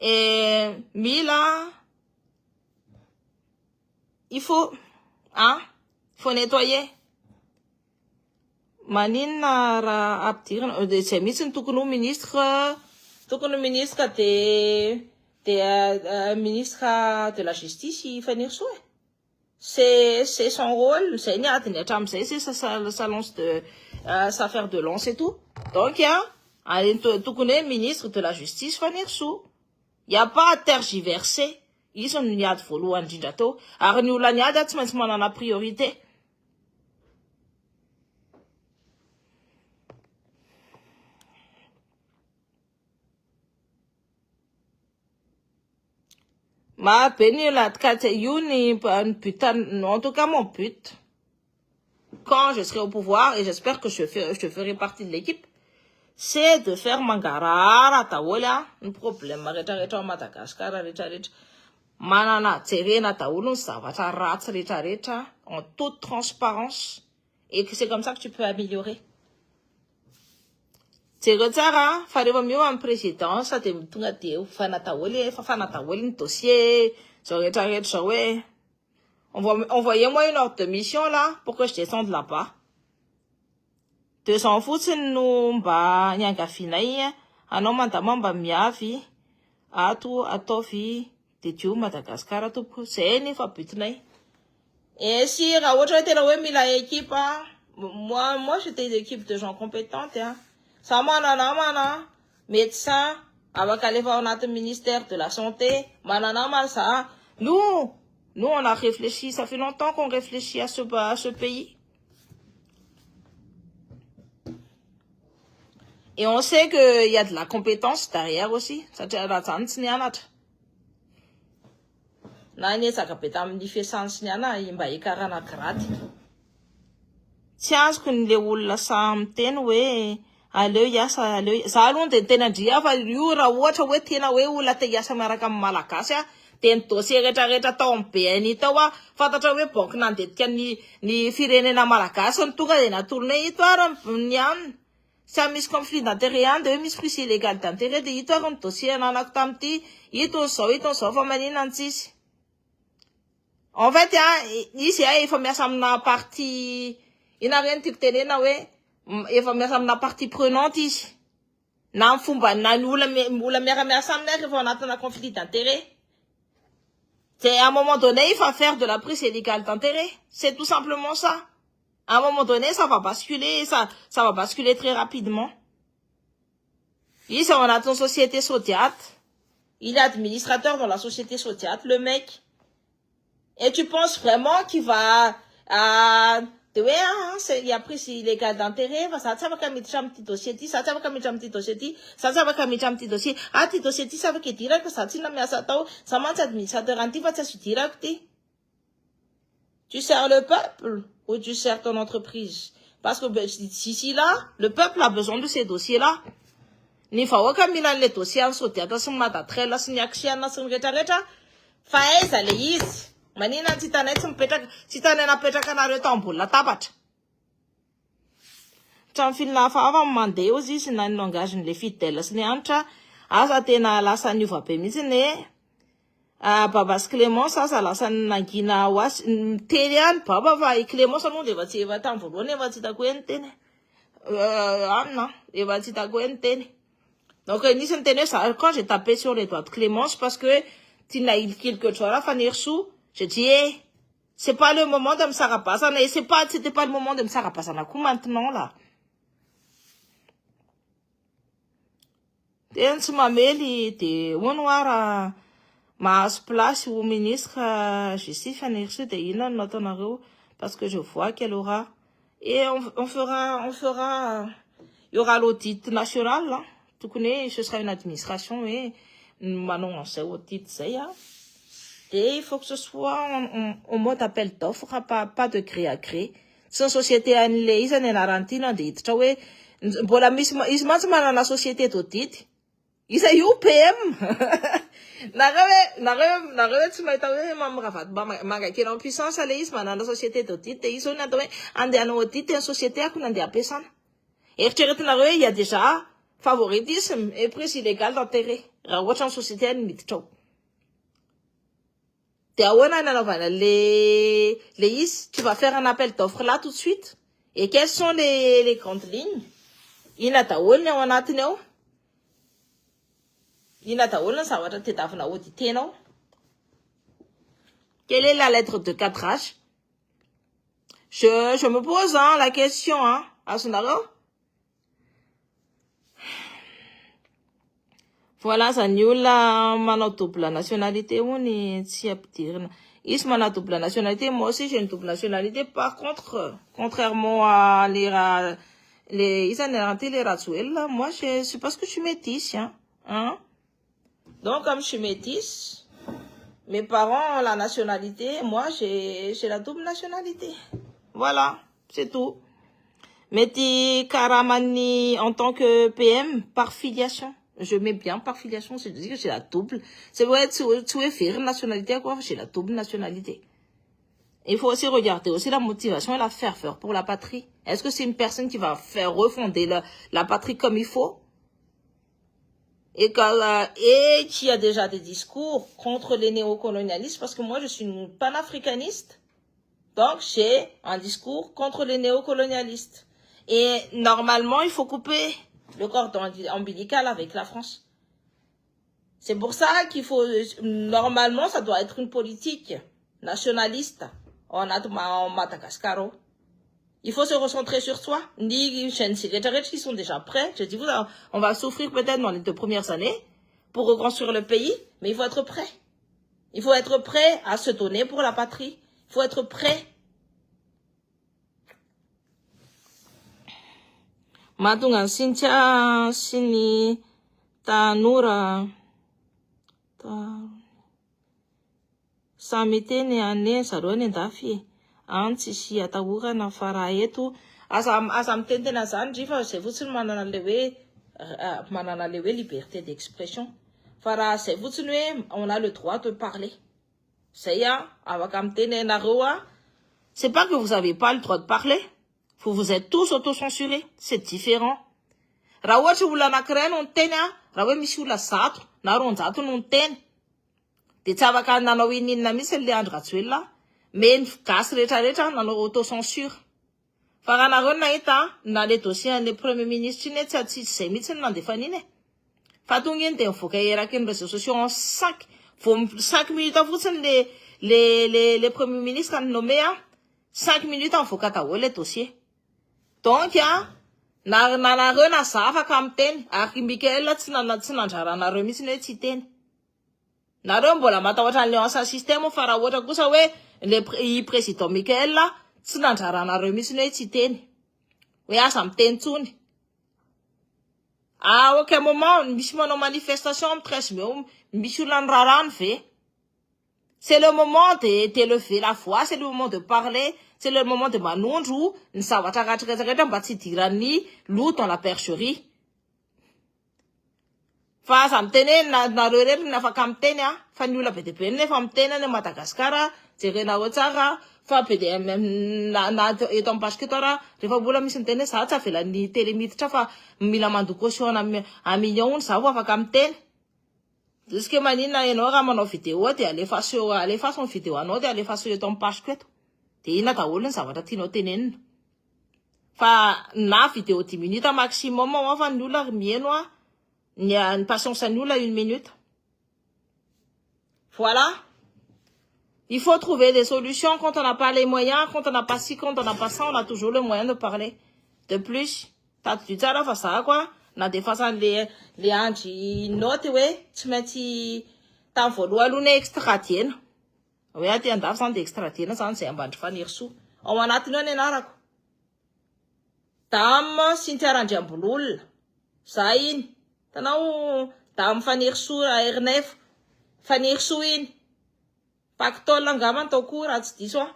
Et, mais là, il faut nettoyer. Manina ra aptir c'est mission tout que nous ministre ministre de la justice il fait nirso c'est son rôle c'est ça lance de ça faire de lance et tout donc il y a tout que ministre de la justice fait nirso il y a pas à tergiverser ils sont n'y a de follow en didato arnu la n'y a d'atmensman en la priorité. Ma pénule putain, en tout cas mon but, quand je serai au pouvoir, et j'espère que je ferai partie de l'équipe, c'est de faire Mangara, Taola, un problème, Madagascar, Manana, Terena, Taoulon, ça va t'arrêter, en toute transparence, et que c'est comme ça que tu peux améliorer. C'est que ça, fareva mieux en président, ça te tunga teu, fanataoli dossier, ouais. Envoyez-moi une ordre de mission là, pour que je descende là-bas. 200 fouts, nous, bah, nyanga finaï, anon mandamon, bah, miavi, atofi, tetu, Madagascar, tout, c'est une fois putain. Et si, Raotra était là, ouais, mais la équipe, moi, j'étais une équipe de gens compétentes, hein. Ça manana médecin avec aller voir notre ministère de la santé manana ça nous on a réfléchi, ça fait longtemps qu'on réfléchit à ce pays et on sait que il y a de la compétence derrière aussi ça tient la chance nianat nani ça kapeta différence niana imba ikarana grade tiens qu'on les oula samten we aleo yasa aleo za aloha de tena ndria fa io raha ohatra hoe tena hoe olona te hiasa miaraka amin'ny malagasy de ny dossier rehetrarehetra tao amin'ny BNI tao fantatra hoe banque nandetika ny firenena malagasy ny tonga de natolona ito ary ny any sy misy conflit d'intérêt any de hoe misy frisy illégal d'intérêt de ito ary ny dossier nanako tamity ito zao fa manina antsisy en fait izy efa miasa amina partie ina reny tiako tenena hoe efa miasa amina partie prenante izy na fomba na ola miara-miasa aminay rehefa anatina conflit d'intérêt. C'est à un moment donné il faut faire de la prise illégale d'intérêt, c'est tout simplement ça. À un moment donné ça va basculer, ça va basculer très rapidement. Ici on a ton société Sodiat, il est administrateur dans la société Sodiat le mec, et tu penses vraiment qu'il va il y a pris illégal d'intérêt, ça va comme un petit dossier, ça va comme un petit dossier, ça va comme un petit dossier, petit dossier, ça va que dire que ça tient à ça, ça manque administrateur anti, va ça se dire que tu sers le peuple ou tu sers ton entreprise. Parce que si là, le peuple a besoin de ces dossiers-là. Ni faut que Milan les dossiers en sauté, dans son matin, très là, c'est une action, c'est une rétareta, faïs, allez, is. Manina titanet na petraka nareo tambola tabatra. Trano filina hafa mandeha izy na ny langage ny le fidèle sy ny anitra asa tena lasa niova be mihitsy ne babasy Clémence asa lasa nangina hoasy miteny ihany baba fa i Clémence aloha de efa tsy eva tamin'ny voalohany efa tsy hitako hoe niteny anina efa tsy hitako hoe niteny donc nisy niteny hoe ça quand j'ai tapé sur les doigts de Clémence parce que tina quelque chose fa nerso j'ai dit c'est pas le moment de misarabasana et c'était pas le moment de misarabasana koa maintenant là tena tsy mamely de honoara mahazo place au ministre justice fanerso de ina no nataonareo parce que je vois qu'elle aura et on fera il y aura l'audit national là tokony ce sera une administration et manao an'izay audit zay et il faut que ce soit en mode appel d'offre pas de gré à gré tsy société an'le izy any anarantina de hiditra hoe mbola misy izy mantsy manana société d'audit isa io PM nareo tsy mahita hoe mamravady mangakely en puissance le izy manana société d'audit de izy natao hoe andehanao audit ny société ako nandeha ampiasana eritreretinareo hoe il y a déjà favoritisme et prise illégale d'intérêt raha ohatra ny société any miditra ao de ahoana nanaovana le izy tu vas faire un appel d'offre là tout de suite et quelles sont les grandes lignes ina daholo ny ao anatiny ao ina daholo ny zavatra tedavina auditenao quelle est la lettre de cadrage je me pose la question azonareo voilà zany olona manao double nationalité hony tsy ampidirina izy manao double nationalité moi aussi j'ai une double nationalité par contre contrairement à les isanérante les Razuel moi c'est parce que je suis métisse hein donc comme je suis métisse mes parents ont la nationalité moi j'ai la double nationalité voilà c'est tout Meti Karamani en tant que PM par filiation. Je mets bien par filiation, c'est-à-dire que j'ai la double. C'est vrai, tu es faire nationalité, quoi, j'ai la double nationalité. Il faut aussi regarder aussi la motivation et la ferveur pour la patrie. Est-ce que c'est une personne qui va faire refonder la patrie comme il faut? Et qui a déjà des discours contre les néocolonialistes, parce que moi je suis une panafricaniste. Donc j'ai un discours contre les néocolonialistes. Et normalement, il faut couper le cordon ombilical avec la France. C'est pour ça qu'il faut, normalement, ça doit être une politique nationaliste en Madagascar. Il faut se recentrer sur soi. Ni qui sont déjà prêts. Je dis, on va souffrir peut-être dans les 2 premières années pour reconstruire le pays, mais il faut être prêt. Il faut être prêt à se donner pour la patrie. Il faut être prêt. Matunga Cynthia Sini Tanura Samitene ane sarone ndafi antsy si atahorana fa raha eto asa miteny tena zany drifa zay fotsiny manana le hoe liberté d'expression fa raha zay fotsiny hoe on a le droit de parler zay afaka miteny anareo c'est pas que vous avez pas le droit de parler. Vous êtes tous autocensurés. C'est différent. Raha ohatra olona anankiray no niteny raha hoe misy olona 100 na 200 no niteny de tsy afaka nanao inona mihitsy le Andry Rajoelina mais gasy rehetrarehetra nanao autocensure. Fa raha nareo nahita na le dossier le premier ministre iny tsy zay mihitsy nandefaniny fa tonga iny de mivoaka eraky ny réseaux sociaux en 5 minutes fotsiny les premier ministre nommé 5 minutes mivoaka daholo le dossier. Donc nareo na za afaka miteny ary Mikael tsy nandrara nareo mihitsy hoe tsy teny. Nareo mbola matahotra ny ancien système fa raha ohatra kosa hoe le président Mikael tsy nandrara nareo mihitsy hoe tsy teny. Hoe asa miteny tsony. Aucun moment misy manao manifestation am 13 mai misy olona nirarany ve? C'est le moment d'élever la voix, c'est le moment de parler, c'est le moment de manondro, ny zavatra rehetrarehetra mba tsy idiran'ny loup dans la percherie. Fa za miteny nareo rery ny afaka miteny fa ny olona be dia be nefa miteny any Madagasikara jerena ho tsara fa be dia na eto amin'ny page keto rehefa mbola misy miteny za tsy avelan'ny télé miditra fa mila mandoko caution à million ony za ho afaka miteny. Jusque maninona ianao raha manao vidéo dia alefaso ny vidéo anao dia alefaso eto amin'ny page keto. Dia inona daholo ny zavatra tianao tenenina. Fa na vidéo 10 minutes maximum fa ny olona mihaino ny patience ny olona 1 minute. Voilà. Il faut trouver des solutions quand on n'a pas les moyens, quand on n'a pas ci, quand on n'a pas ça, on a toujours le moyen de parler. De plus, t'as du tsara fa ça quoi. Na defasan les andry note hoe tsy maintsy tamin'ny voalohany aloha ne extra diena. Hoe aty andafy zany de extra diena zany zay ambandry fanerisoa. Ao anatiny ao ny anarako. Dame Cynthia Randriambololona. Za iny. Tanao dame fanerisoa R9. Fanerisoa iny. Pactole angamba tao koa raha tsy diso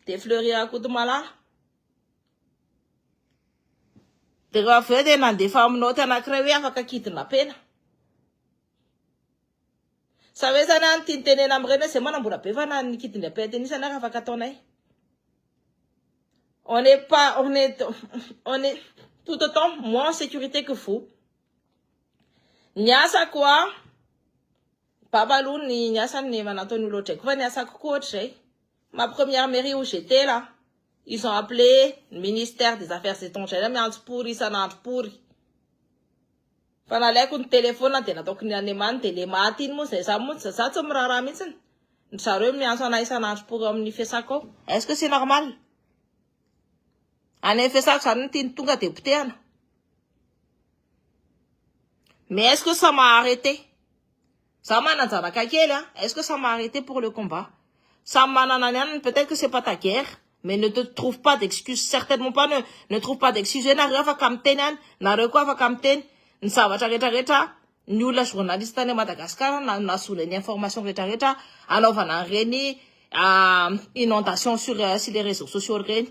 de Fleury Akotomalala. De rehefa avy eo dia nandefa aminao ty anankiray hoe afaka kidnappena. Sa hoe zany any tiany tenena amin'ireny hoe zay manambola be fa na ny kidnappena teny isany afaka ataonay. On est tout autant moins en sécurité que vous. Niasa quoi? Babaloun ni niasa ni manatoni l'autre. Quoi niasa coach? Ma première mairie où j'étais là. Ils ont appelé le ministère des Affaires étrangères, mais en pourri, ça n'a pourri. Pendant les coups de téléphone, on a donc une télématine, c'est ça, tu me raramis. Nous savons, mais ça n'a pour fait ça quoi. Est-ce que c'est normal? En effet, ça n'a tout gâté, putain. Mais est-ce que ça m'a arrêté? Ça m'a est-ce que ça m'a arrêté pour le combat? Ça m'a peut-être que c'est pas ta guerre. Mais ne te trouve pas d'excuses, certainement pas, ne trouve pas d'excuses. Na refa kamtenen, na reko afa kamten, ny zavatra rehetra, ny olona journaliste any Madagascar na soleny information rehetra, anaovana reny inondation sur les réseaux sociaux reny.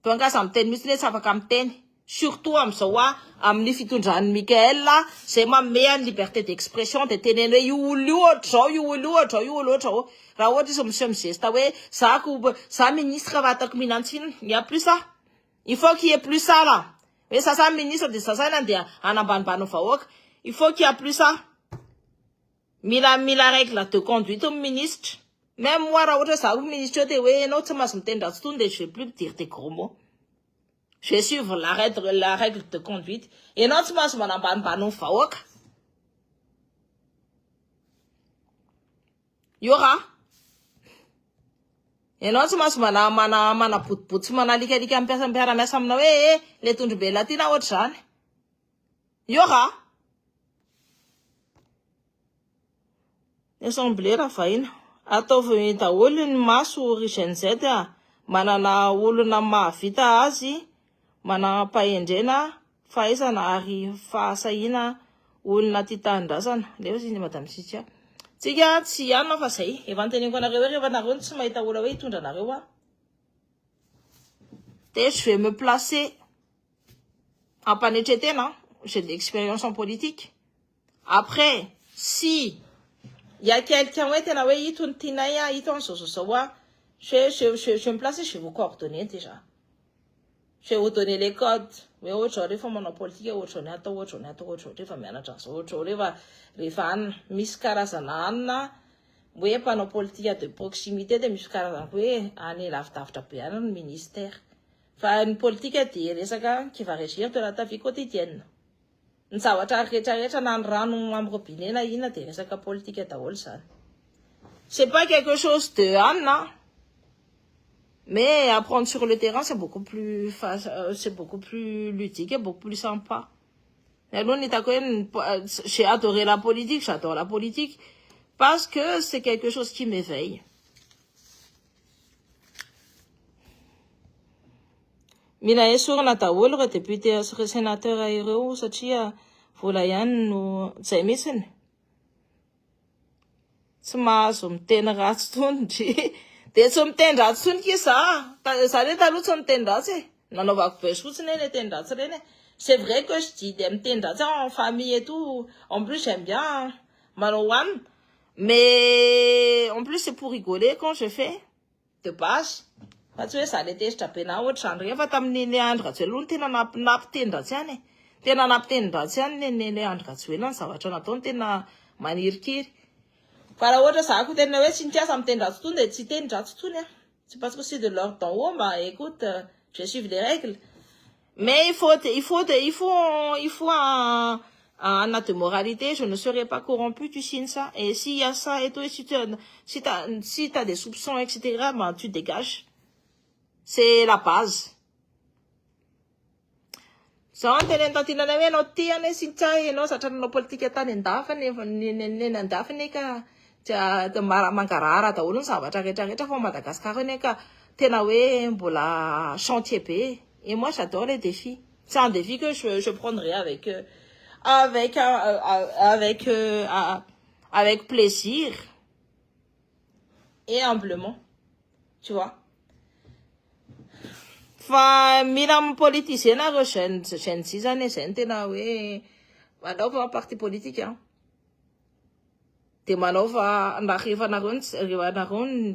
Donc ça miteny mihitsy hoe tsy afaka miteny. Surtout am'izao amin'ny fitondran'ny Mikael zay mamea ny liberté d'expression de teneno hoe io olo ohatrao. Raha ohatra izy monsieur geste hoe ça ministre va attaquer minantsina, il y a plus ça. Il faut qu'il y ait plus ça là. Mais ça ministre de ça nandeha anambanibany vahoaka. Il faut qu'il y a plus ça. Mila règle de conduite au ministre. Même moi raha ohatra za ministre te hoe enao tsy mahazo mitendra tsitony de je vais plus dire des gros mots. Je vais suivre la règle de conduite. Et non, tu m'as dit, il y aura. Et non, tu m'as dit, il y aura. L'assemblée, la faïne. Attends, ta wole une masse ou richen zeta. Manana wole na ma vita azi. Mana paendrena fahaizana ary fahasahina olona ty tandrazana leo izy madame Cynthia tsika tsy anna fa zay efa nteneniko anareo hoe rehefa nareo tsy mahita olona hoe hitondra anareo de je vais me placer en panetretena. J'ai de l'expérience en politique. Après si il y a quelqu'un hoe tena hoe hitony tinay hito zao je vais me placer, je vais vous coordonner déjà. Je vais vous donner les codes. Mais aujourd'hui, il faut mon politique. Aujourd'hui, il mianatra zao. Aujourd'hui, rehefa misy karazana anna, hoe panao politique de proximité de misy karazana hoe any lavidavitra be any ny ministère. Fa ny politique de resaka qui va régir de la ta vie quotidienne. Ny zavatra rehetra na ny rano amin'ny robinet na ina de resaka politique daholo zany. C'est pas quelque chose de anna. Mais apprendre sur le terrain, c'est beaucoup plus ludique et beaucoup plus sympa. J'ai adoré la politique, j'adore la politique, parce que c'est quelque chose qui m'éveille. Mila esorina daholo re député sy sénateur ireo satria vola ihany no zay mitsiny. Tsy mahazo miteny ratsy tony. De tsy miteny ratsy tsony kisa. Zany taloha tsy miteny ratsy. Nanaovako be fotsiny le teny ratsy reny. C'est vrai que je dis des m'tenda en famille et tout. En plus, j'aime bien Manowan. Mais en plus, c'est pour rigoler quand je fais de base. Parce que ça l'était, je tapais na autre chandre. Il va t'amener les andres. Tu l'on tena nap tenda tiane. Tena nap tenda tiane les andres. Tu l'on ça va t'en attendre tena manirkir. Para autre ça coûte tena ouais Cynthia ça me tenda tout ne tu tenda tout ne. C'est parce que c'est de leur temps. Oh bah écoute, je suis les règles. Mais il faut un acte de moralité. Je ne serai pas corrompu, tu signes ça. Et s'il y a ça et tout, et si t'as des soupçons, etc., ben, tu dégages. C'est la base. Ça, on t'a dit, non, non, t'es un essentiel, non, ça t'a nos politiques, t'as une dafne, une dafne, t'as mancarara, t'as ou ça va, t'as fait Madagascar, t'es nawe, bola, chantier p. Et moi, j'adore les défis. C'est un défi que je prendrai avec plaisir et humblement. Tu vois? Enfin, minam politicien na rechen 6 années, c'est na we. Manova parti politique, hein. Te manova, riva na ron,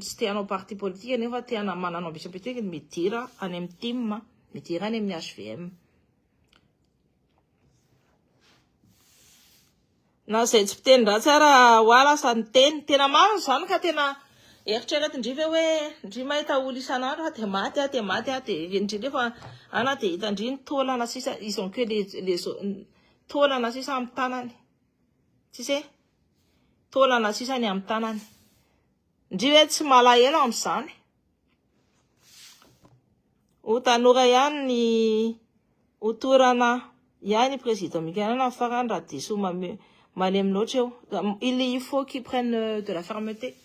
c'était un parti politique, et neva te ana mana no bisho politique, mitira, anem team, mitira anem ni HVM. Na c'est tenda tsara wala san tena man san ka tena eritrerety ndrive hoe ndry mahita olo isanandro te maty ndry fa ana te hitandry ny taolana sisa ils ont que les taolana sisa amin'ny tanany tu sais taolana sisa ny amin'ny tanany ndry hoe tsy malahelo amin'izany ho tanora ihany ny hotorana ihany président Mikanana farany raha diso malemy loatra eo il faut qu'ils prennent de la fermeté.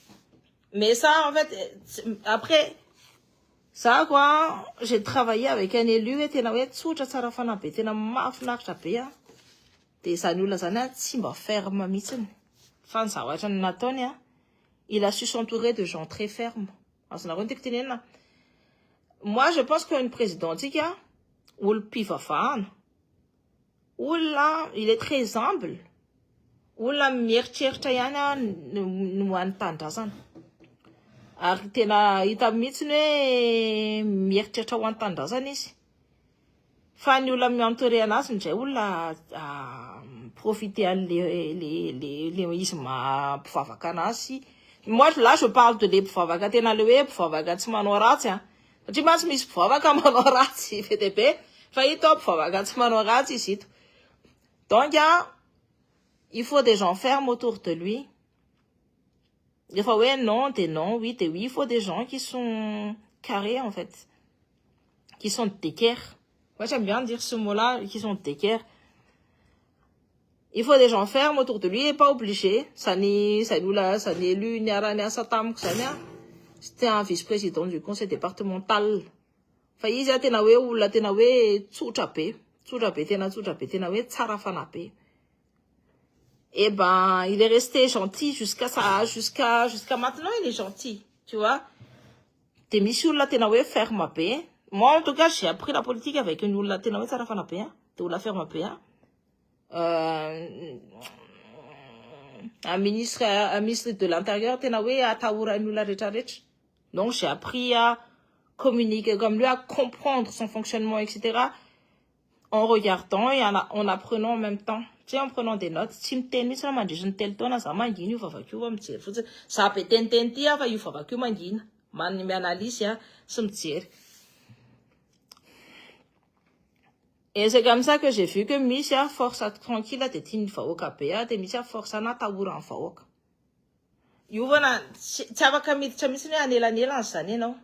Mais ça, en fait, après, ça, quoi, j'ai travaillé avec un élu, et t'es là, ouais, tsucha tsara fanabe, t'es là, mafinaritra be, hein. T'es ça nous, là, ça n'a, simba ferme, mitsin. Fan, ça, ouais, j'en ai il a su s'entourer de gens très fermes. Moi, je pense qu'une présidente, ou le pifafan, ou là, il est très humble, ou la mircherchayana, nous, antandazan. Ary tena hita mihitsiny hoe mieritreritra ho an-tandrazana izy. Fa ny olona mientouré anazy ndray olona profiter an'le izy mpivavaka anazy. Moi là je parle de les mpivavaka tena le hoe mpivavaka tsy manao ratsy a. Satria mantsy misy mpivavaka manao ratsy VTB. Fa ito mpivavaka tsy manao ratsy izy ito. Donc il faut des gens fermes autour de lui. Des fois, ouais, non, t'es non, oui, t'es oui. Il faut des gens qui sont carrés, en fait. Qui sont d'équerre. Moi, j'aime bien dire ce mot-là, qui sont d'équerre. Il faut des gens fermes autour de lui et pas obligé. Ça n'est élu, c'était un vice-président du conseil départemental. Enfin, il y a tenawe ou la tenawe tsuchape, tenawe tsarafanape. Eh ben, il est resté gentil jusqu'à maintenant, il est gentil, tu vois. T'es mis sur la tenawe ferme à paix. Moi, en tout cas, j'ai appris la politique avec une la tenawe sarafan à paix, de la ferme à paix. Un ministre de l'Intérieur, tenawe à taoura nous la retarech. Donc, j'ai appris à communiquer comme lui, à comprendre son fonctionnement, etc. En regardant et en apprenant en même temps. Tu sais, en prenant des notes. Si je t'ai mis ça, je ne t'ai pas ça m'a dit, ça peut t'entendre, il faut que je dise. Je analyse, ça me tire. Et c'est comme ça que j'ai vu que Misha force à tranquille, t'es une fois au KPA, t'es Misha force à n'attaquer en fois. Yuvana, tu vas comme tu m'as dit, anela ça, non?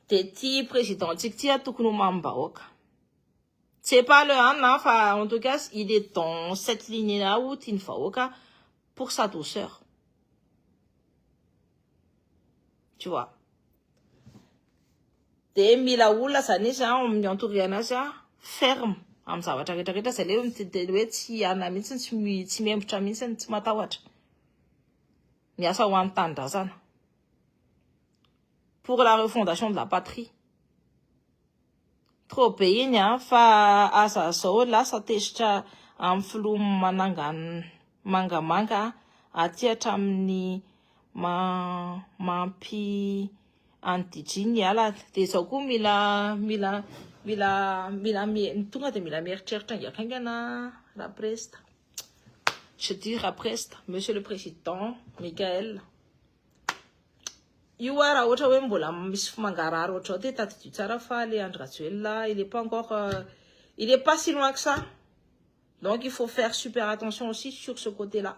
T'es président, tu as tout que nous m'en c'est pas le enfin, en tout cas, il est dans cette ligne-là où il faut pour sa douceur. Tu vois. T'es mis là où là, ça n'est pas, on m'y entoure rien à ça, ferme. Am ça va, t'arrêtes, c'est là où si un ami, si même chami, si matawat. Il y a ça ou entendre ça. Pour la refondation de la patrie. trop be iny fa aza zao lasa tezitra amin'ny filoha manangana mangamanga aty hatramin'ny mampy anti-jean ala de zao koa mila tonga de mila mieritreritra ingaikaingana rapresta. Je dis rapresta, monsieur le président Michael. Io raha ohatra hoe mbola misy fimangarary ohatra zao tadidio tsara fa le André Rajoelina il est pas encore il est pas si loin que ça. Donc il faut faire super attention aussi sur ce côté-là.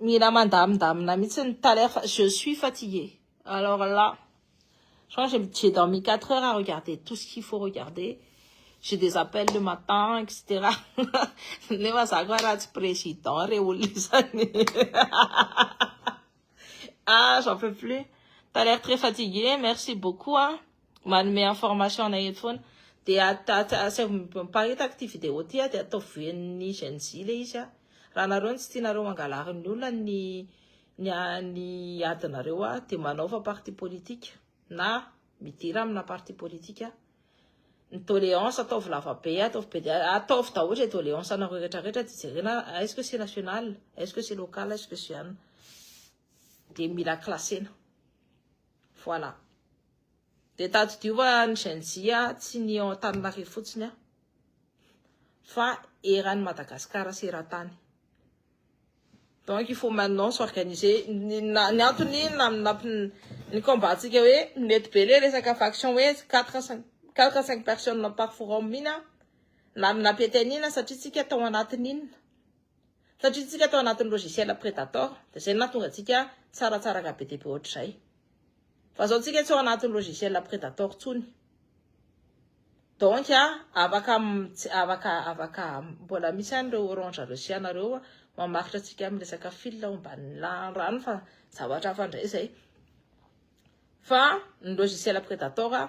Mila mandamina mitsiny tout à l'heure, je suis fatiguée. Alors là, je crois que j'ai dormi 4 heures à regarder tout ce qu'il faut regarder. J'ai des appels le matin, etc. Ah, j'en peux plus. T'as l'air très fatigué, merci beaucoup. Hein. Ma information en iPhone. Parler d'activité au théâtre, t'as fait une chaîne si déjà. Ranarone, c'est une arôme galère. Nous, là, ni adnarewa, t'es manova parti politique. Na, mitiram na parti politique. Tolérance, atov lava paye, atov pédé, atov ta j'ai tolérance, on a regardé, est-ce que c'est national, est-ce que c'est local, est-ce que c'est des mille classés. Voilà. Des tas tu vois, une chaîne si ni on t'en a refoutu, fa Iran Madagascar, c'est ratani. Donc il faut maintenant s'organiser. Ni combat, c'est que oui, net pelé, les faction, oui, 4 à 5 personnes par forum mina. Na péténina, ça tu sais qu'il y a ton anatinine. Ça tu sais qu'il y a ton anatin logiciel prédateur. C'est un atout tika, ça ratara pété pour autre chose. Façon tu sais qu'il y a ton anatin logiciel prédateur tuni. Donc ya, avaka, voilà, mission de orange à Russiana roa. Ma marche tika me laisse fil là, on ban la ranfa, ça va t'avoir essayer. Fa, un logiciel prédateur.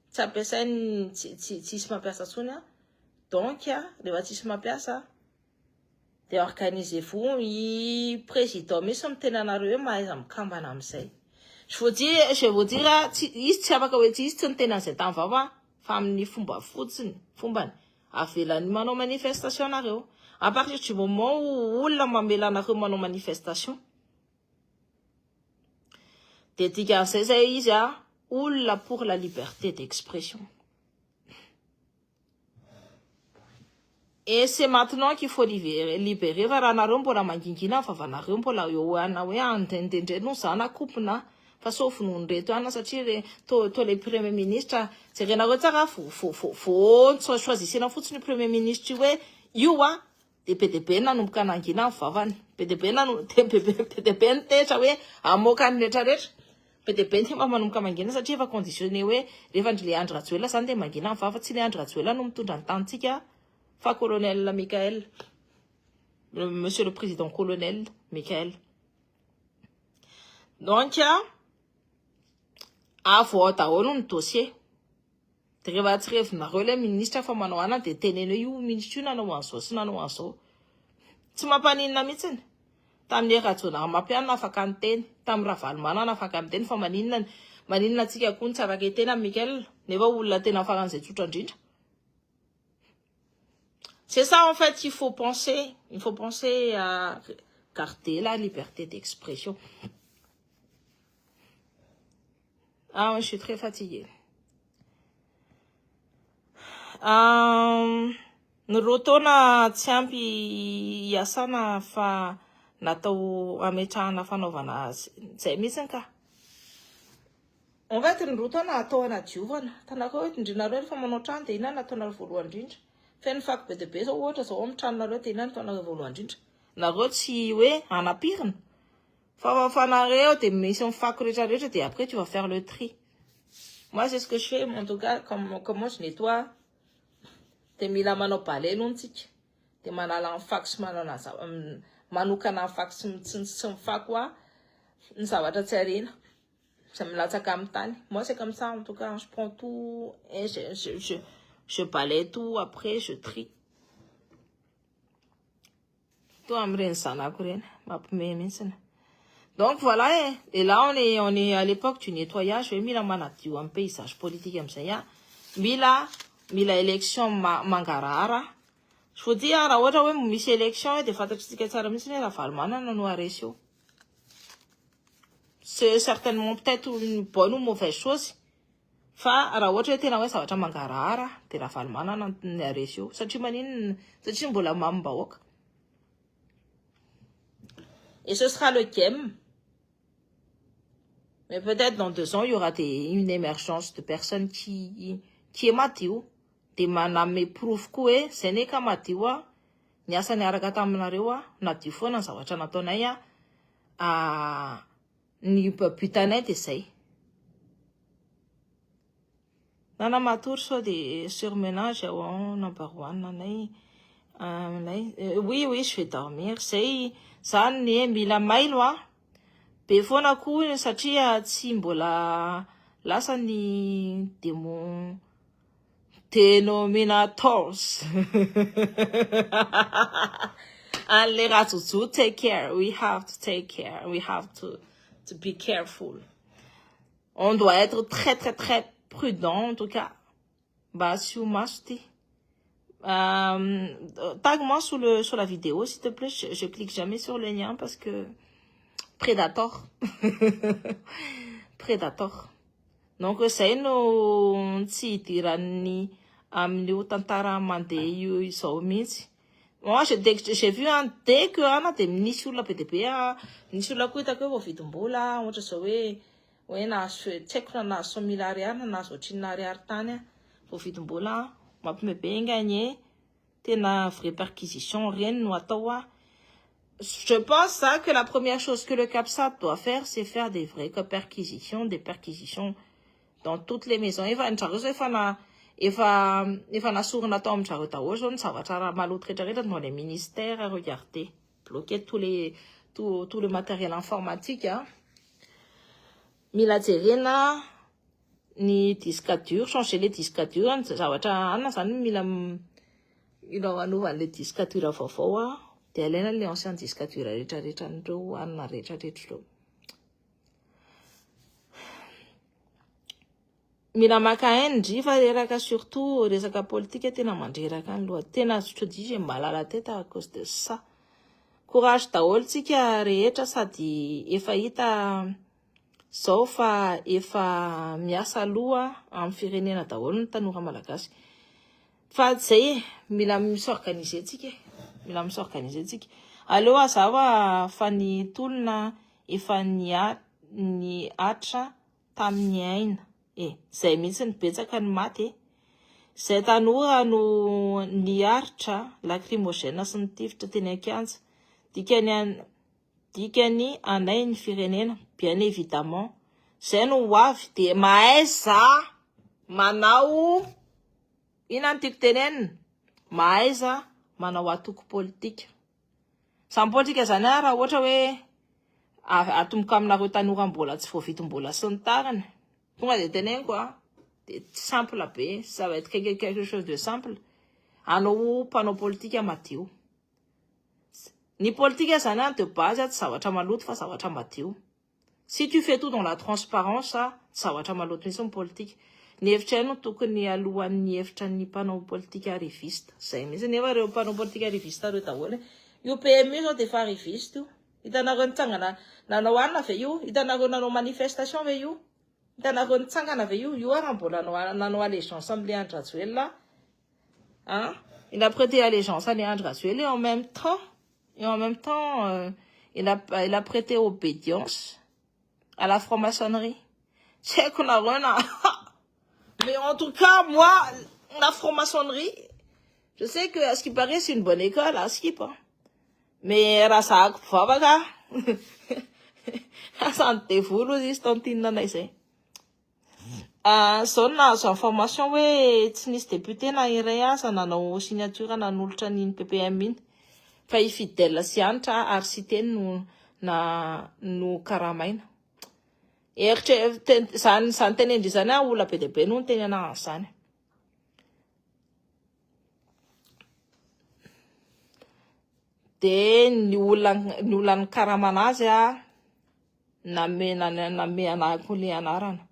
Ça peut être un tisme personnel. Donc, il y a tisme personnel. De organiser fou, il président, mais ça me tient à l'arrêt, mais ça me cambe à m'say. Je vous dis, il s'y a pas que il s'y tient à cet enfant, femme ni fumba, fumban, a fait la manifestation à l'arrêt. À partir du moment où la mamela n'a pas de manifestation, t'es dit qu'à ces aïs, ou là pour la liberté d'expression. Et c'est maintenant qu'il faut libérer varanarum pour la manginkina, favanarum pour la yoana, oui, entendez, nous, ça n'a coupe, na, sauf nous, on a sorti tous les premiers ministres, c'est rien à retirer, faut, choisir, la faute du premier ministre, tu vois, youa, des PDP, nous, canangina, favan, PDP, PDP, t'es, ouais, à mokan, net, PDP mamanum ka mangina satria efa conditionné hoe rehefa andry le André Rajoelina zany de mangina fa tsy le André Rajoelina no mitondra ny tantsika fa colonel Michael, monsieur le président colonel Michael. Donc avo daholo ny dossier de rehefa tsy revinareo le ministre fa manao anana de teneno io ministre io nanao an'izao sy nanao an'izao tsy mampaninona mihitsiny. Tamin'ny Rajoelina mampianana afaka ny teny, tamin'ny Ravalomanana afaka ny teny fa maninona atsika koa ny tsara ke tena Michael, nefa olona tena faran'izay tsotra indrindra. C'est ça en fait, il faut penser à garder la liberté d'expression. Ah, je suis très fatiguée. Nirotona tsy ampy iasana fa natao ametrahana fanaovana zay mitsiny ka. En fait nirotona atao anadiovana tanako hoe indrinareo rehefa manao trano de inona nataonareo voalohany indrindra. Feno fako be de be zao ohatra zao amin'ny tranonareo de inona nataonareo voalohany indrindra. Nareo tsy hoe anapirina fa fanareo de misy mifako rehetra de après tu vas faire le tri. Moi c'est ce que je fais en tout cas comment je nettoie. De mila manao balai lontsika de manala ny fako sy manokana ny fako sy mifako ny zavatra tsy arena sy milatsaka amin'ny tany. Moi c'est comme ça en tout cas, je prends tout et je balaye tout, après je trie. To am'ireny zanako reny mampime mihitsiny. Donc voilà, et là on est à l'époque du nettoyage, mila manadio un paysage politique amzay mila élection mangarara. Je vous dis raha ohatra hoe misy élection de fantatritsika tsara mihitsy hoe raha valmanana no aresy io. C'est certainement peut-être une bonne ou mauvaise chose. Fa raha ohatra hoe tena hoe zavatra mangarahara de raha valmanana ny aresy io satria maninona satria mbola mamim-bahoaka. Et ce sera le game. Mais peut-être dans 2 ans, il y aura une émergence de personnes qui est madio. Des maname proof que ce n'est qu'à madio. Ni asa ni araka taminareo nadio foana ny zavatra nataonay ny butanay de zay. Nana matory sao de surménage au number 1 nanay. Oui, je vais dormir. Zay zany mila mailo be foana koa satria tsy mbola lasa ny denominators. And les ratsutsu, take care. We have to take care. We have to be careful. On doit être très, très, très prudent, en tout cas. Bah, si vous m'achetez. Tag-moi sur la vidéo, s'il te plaît. Je clique jamais sur le lien parce que Predator. Predator. Donc, c'est no tsy dirani amnio tantara mande io izao mihitsy. Moi, j'ai vu un dès que de nisy olona be de be nisy olona koa hitako hoe voavidim-bola ohatra zao hoe nahazo tsy haiko na nahazo 100 000 ariary na nahazo 800 ariary tany voavidim-bola mampimebe ngany tena vraie perquisition reny no atao Je pense que la première chose que le CAPSAT doit faire, c'est faire des vraies perquisitions, des perquisitions dans toutes les maisons. Efa nasorina tao amin'jareo daholo zao ny zavatra raha maloto rehetrarehetra dans les ministères, regardez, bloquer tout le matériel informatique. Mila jerena ny disque dur, changer les disques durs, zavatra anona zany mila anovan'le disque dur vaovao de alaina le ancien disque dur rehetrarehetra an'ireo anona rehetrarehetra ireo. Mila maka hainy fa reraka surtout resaka politique tena mandreraka any loha tena je te dis j'ai mal à la tête à cause de ça. Courage daholo tsika rehetra sady efa hita zao fa efa miasa aloha amin'ny firenena daholo ny tanora malagasy. Fa zay mila misorganiser tsika. Mila misorganiser tsika. Aleo azaho fa ny tolona efa ny atra tamin'ny aina. Zay mihitsy ny betsaka ny maty. Zay tanora no niaritra lacrymogène sy ny tifitra teny an-kianja. Dikany anay ny firenena, bien évidemment. Zay no avy de mahay za manao ina ny tiako tenenina. Mahay za manao atoko politika. Samy politika zany raha ohatra hoe atomboka aminareo tanora mbola tsy voavidim-bola sy ny tariny. Tonga de teneniko de simple be, ça va être quelque chose de simple. Anao panao politika madio. Ni politika zany de base tsy zavatra maloto fa zavatra madio. Si tu fais tout dans la transparence, zavatra maloto mihitsy ny politika. Ny hevitra no tokony alohan'ny hevitra ny panao politika arriviste. Zay mihitsy nefa reo panao politika arriviste reo daholo. Io PMU zao de fa arriviste io. Hitanareo nitsangana nanao anona ve io? Hitanareo nanao manifestation ve io? Hitanareo nitsangana ve io? Io raha mbola nanao allégeance am'le Andry Rajoelina. Il a prêté allégeance à Andry Rajoelina et en même temps, il a prêté obédience à la franc-maçonnerie. C'est qu'on a rien. Mais en tout cas, moi, la franc-maçonnerie, je sais que, à ce qui paraît, c'est une bonne école, à Skip. Mais, rasa favaga. Asante fulu, distantine, naise. Son information, ouais, tinis député, na irea, ça nanao signature, na nultra nin PPM in. Fa ifidèle siantra, arsité, no karamaina. San tenendry zany olona be de be no teny ana zany. De ny olona ny karamana azy name ana koa le anarana.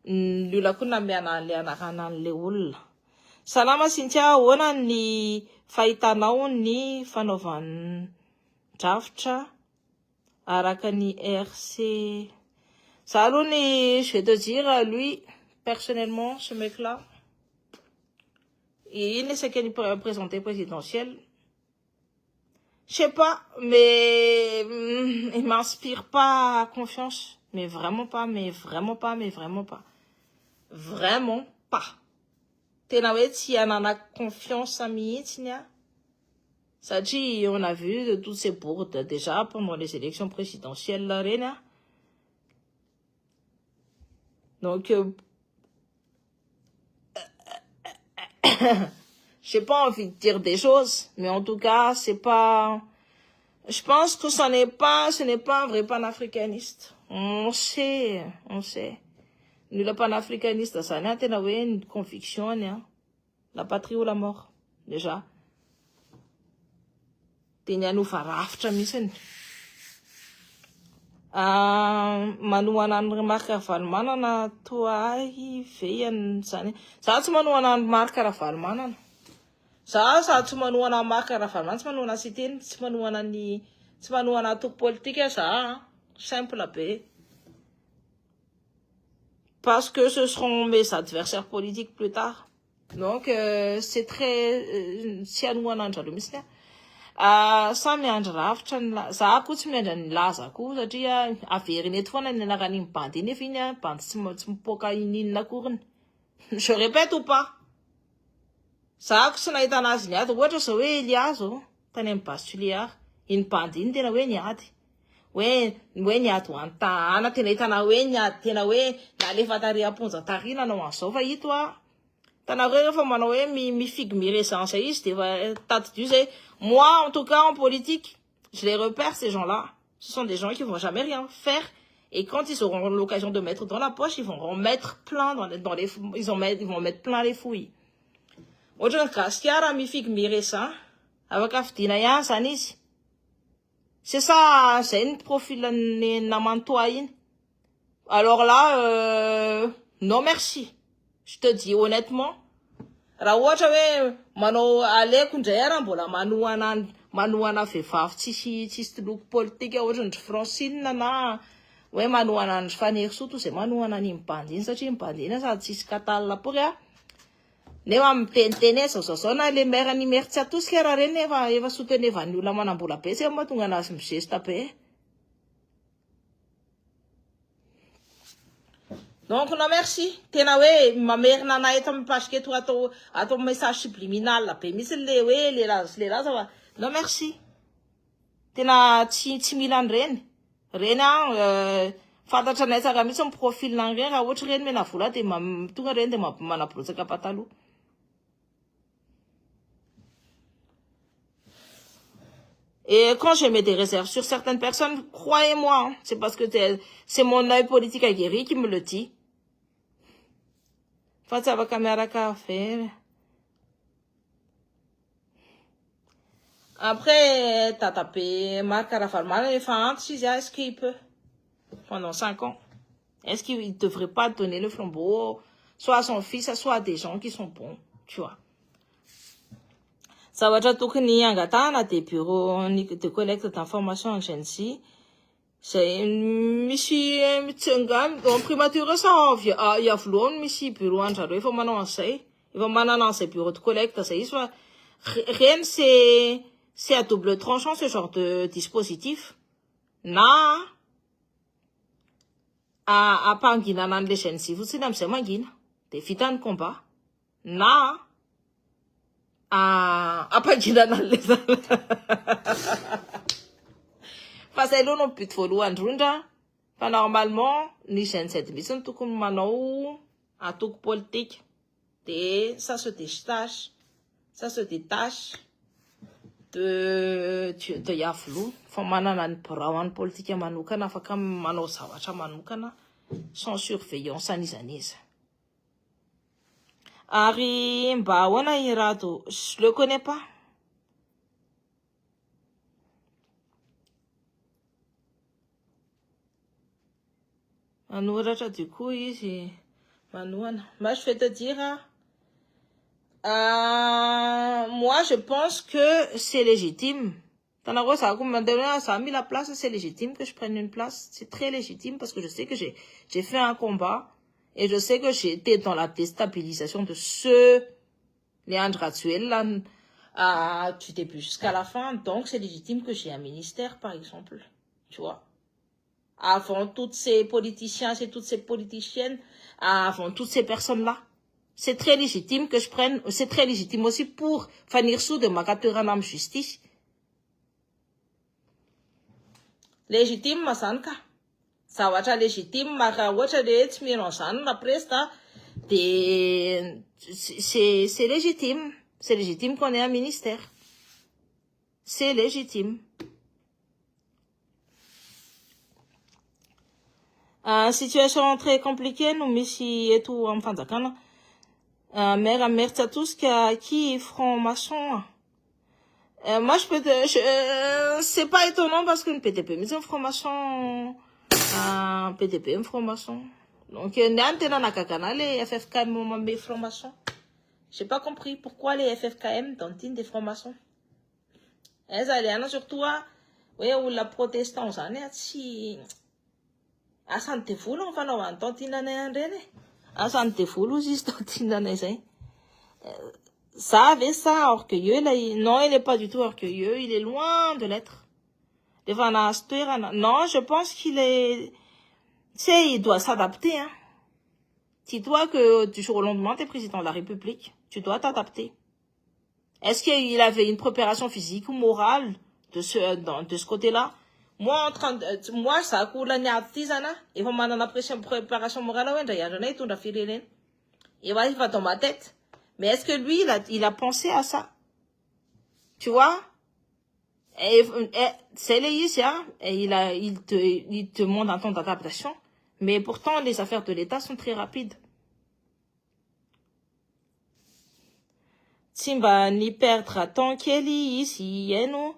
Ny olona koa name ana le anarana le olona. Salama Cynthia, ahoana ny fahitanao ny fanaovany drafitra araka ny RC. Ça alors, je vais te dire, lui, personnellement, ce mec-là, il ne sait qu'il est présenté présidentiel. Je sais pas, mais il m'inspire pas confiance. Mais vraiment pas, mais vraiment pas, mais vraiment pas. Vraiment pas. Tenaouet, si y en a confiance à Mietnia, ça dit, on a vu de toutes ces bourdes déjà pendant les élections présidentielles, là, Réna. Donc, j'ai pas envie de dire des choses, mais en tout cas, c'est pas, je pense que ce n'est pas un vrai panafricaniste. On sait. Nous, le panafricaniste, ça n'a pas une conviction, hein. La patrie ou la mort, déjà. Tenya nous faraftra missin. Manoana ny remarque avalomanana toa veany zany. Za tsy manoana ny marque avalomanana. Za tsy manoana marque avalomanana, tsy manoana cité, tsy manoana atoko politique za, simple be. Parce que ce seront mes adversaires politiques plus tard. Donc c'est très si anoana andralo misy. Sa miandry ravitra za koa tsy miandra ny laza koa satria averiny eto foana ny anarany bandy iny efa iny bandy tsy mipoka ininona akoriny. Je répète ou pas? Za ko tsy nahita anazy niady ohatra zao hoe Elias zao tany amin'ny Bastuliard iny bandy iny tena hoe niady. Hoe niady ho antahana tena hitana hoe niady tena hoe nalefa tary amponja tarina nanao an'izao fa ito tanareo rehefa manao hoe mifigue mi-ressence izy de tato du zay. Moi, en tout cas, en politique, je les repère, ces gens-là. Ce sont des gens qui vont jamais rien faire. Et quand ils auront l'occasion de mettre dans la poche, ils vont en mettre plein ils vont mettre plein les fouilles. Aujourd'hui, Kaskiara, mi-figue mi-ressence, avec Aftina Yan, Sanis. C'est ça, c'est une profil namantoine. Alors là, non merci. Je te dis honnêtement. Raha ohatra hoe manao aleko ndray ara mbola manoana vehivavy tsisy loko politika ohatra ny Francine na hoe manoana ny Fanny Soto zay manoana ny mbandiny satria mbandiny sady tsisy katalina pory nefa miteniteny zao na le maire ny maire tsy atosika raha reny efa soutenevany olona manambola be zay mahatonga anazy migesta be. Donc non merci. Tena we mamerina na eto parce que toi ato message subliminal la be misy le we le laza non merci. Tena tsy mila reny. Reny fantatra nay tsara misy am profil nan reny raha ohatra reny mena vola de tonga reny de manabrotsaka pataloha. Et quand je mets des réserves sur certaines personnes, croyez-moi, c'est parce que c'est mon œil politique aguerri qui me le dit. Fatsava caméra café. Après, t'as tapé Marc Arafarman et est-ce qu'il peut, pendant 5 ans, est-ce qu'il ne devrait pas donner le flambeau, soit à son fils, soit à des gens qui sont bons, tu vois. Ça va déjà tout ni angatana des bureaux de collecte d'informations en GNC. C'est monsieur en primature ça il y a flou monsieur bureau en il faut m'annoncer il va m'annoncer bureau de collecte ça soit rien c'est à double tranchant ce genre de dispositif na à pangina nan les GNC vous savez c'est mangina des fitans de combat na à pangina nan les parce que l'on peut follow andrunda pas normalement ni chaîne cette mission tout comme manao à tout politique et ça se détache de yaflou faut manana brawan politique manukana afaka manao zavatra manukana sans surveillance anisaniza Ari mba wana irato je le connais pas. Manoratra du coup izy manoana. Moi je vais te dire moi je pense que c'est légitime. Ça a mis la place, c'est légitime que je prenne une place. C'est très légitime parce que je sais que j'ai fait un combat et je sais que j'ai été dans la déstabilisation de Léandre Ratsuel là, tu t'es plus jusqu'à la fin. Donc c'est légitime que j'ai un ministère par exemple. Tu vois. Avant toutes ces politiciens et toutes ces politiciennes, avant toutes ces personnes-là. C'est très légitime que je prenne, c'est très légitime aussi pour Fanir Sou de Makaturanam Justice. Légitime, Masanka. Ça va être légitime, Maka Wachade, Tmironsan, la presta. C'est légitime. C'est légitime qu'on ait un ministère. C'est légitime. Situation très compliquée, nous, Messi et tout, enfin, d'accord. Merci à tous qui franc-maçon. Moi, c'est pas étonnant parce qu'une PTP, mais c'est un franc-maçon, PTP, un franc-maçon. Donc, n'antena nakakana, les FFKM, mes francs-maçons. J'ai pas compris pourquoi les FFKM tantinent des francs-maçons. Elles allaient, surtout, oui, ou la protestance, si, santé fou, on va nous entendre, santé fou, juste tantinent, ça avait ça, orgueilleux, là, non, il n'est pas du tout orgueilleux, il est loin de l'être. Non, je pense qu'il est, tu sais, il doit s'adapter, hein. Dis-toi que du jour au lendemain, t'es président de la République, tu dois t'adapter. Est-ce qu'il avait une préparation physique ou morale de ce côté-là? Moi, ça a coulé l'année artisanat, et vraiment, on a préparation morale, il va dans ma tête. Mais est-ce que lui, il a pensé à ça? Tu vois? C'est les et il te demande un temps d'adaptation. Mais pourtant, les affaires de l'État sont très rapides. Simba ni perdre tant qu'elle ici, no.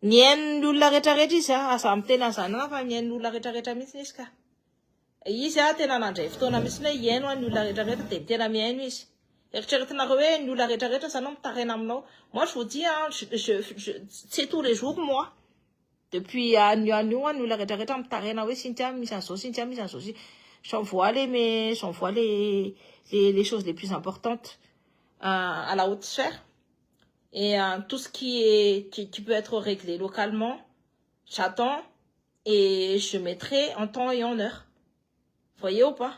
Nien l'ula retareti ça, à ça m'tena ça, n'a pas nien l'ula retareta misniska. Ici, à tena n'andref, ton amisne, yen, ou l'ula retareta, t'es la mienne, ici. Moi, je vous dis, hein, c'est tous les jours, moi. Depuis j'envoie les choses les plus importantes à la haute sphère. Et tout ce qui peut être réglé localement, j'attends et je mettrai en temps et en heure. Voyez ou pas?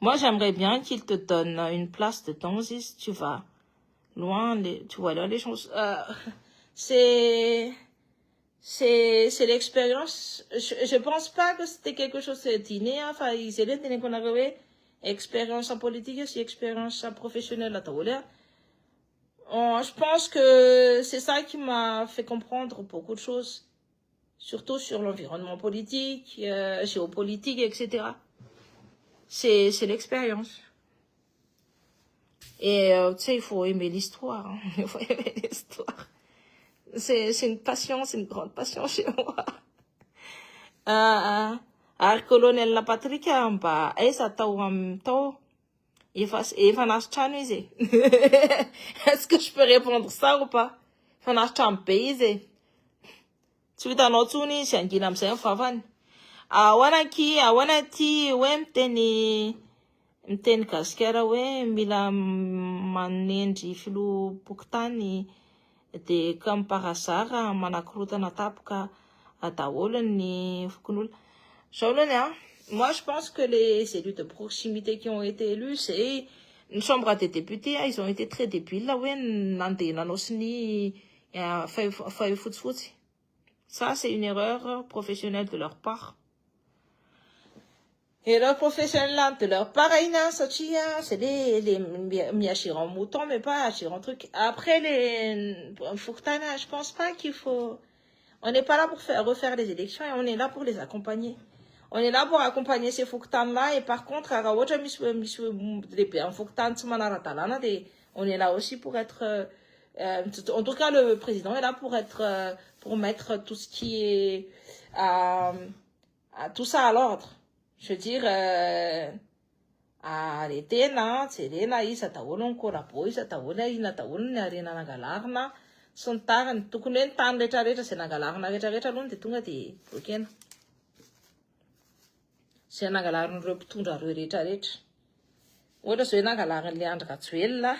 Moi, j'aimerais bien qu'il te donne une place de temps si tu vas loin, tu vois là les choses. C'est l'expérience. Je pense pas que c'était quelque chose d'inné. Enfin, c'est l'inné qu'on avait. Expérience en politique, aussi expérience en professionnelle là, je pense que c'est ça qui m'a fait comprendre beaucoup de choses, surtout sur l'environnement politique, géopolitique, etc. C'est l'expérience. Et tu sais, il faut aimer l'histoire. Hein. Il faut aimer l'histoire. C'est une passion, c'est une grande passion chez moi. Colonel la Patrick, bah, ça t'a est-ce que je peux répondre ça ou pas? Tu veux t'en entendre, c'est un guinam, c'est un favan. Mteny gasikara hoe mila manendry filopokotany de comme par hasard manakorotana tapoka daholo ny fokon'olona. Moi je pense que les élus de proximité qui ont été élus, c'est une chambre des députés, ils ont été très débiles là, ça c'est une erreur professionnelle de leur part. Erreur professionnelle de leur part, c'est les miachirants moutons, mais pas achirants trucs. Après les Fourtana, je pense pas qu'il faut. On n'est pas là pour refaire les élections et on est là pour les accompagner. On est là pour accompagner ces Fourtans-là et par contre, on est là aussi pour être. En tout cas, le président est là pour être, pour mettre tout ce qui est tout ça à l'ordre. Je veux dire, arrêter na jerena isa daholo ny korabo isa daholo ina daholo ny arena nangalarina sy ny tariny tokony hoe ny tany rehetrarehetra izay nangalarina rehetrarehetra aloha dia tonga dia blokena izay nangalarin'ireo mpitondra ireo rehetrarehetra ohatra zao hoe nangalarin'le Andry Rajoelina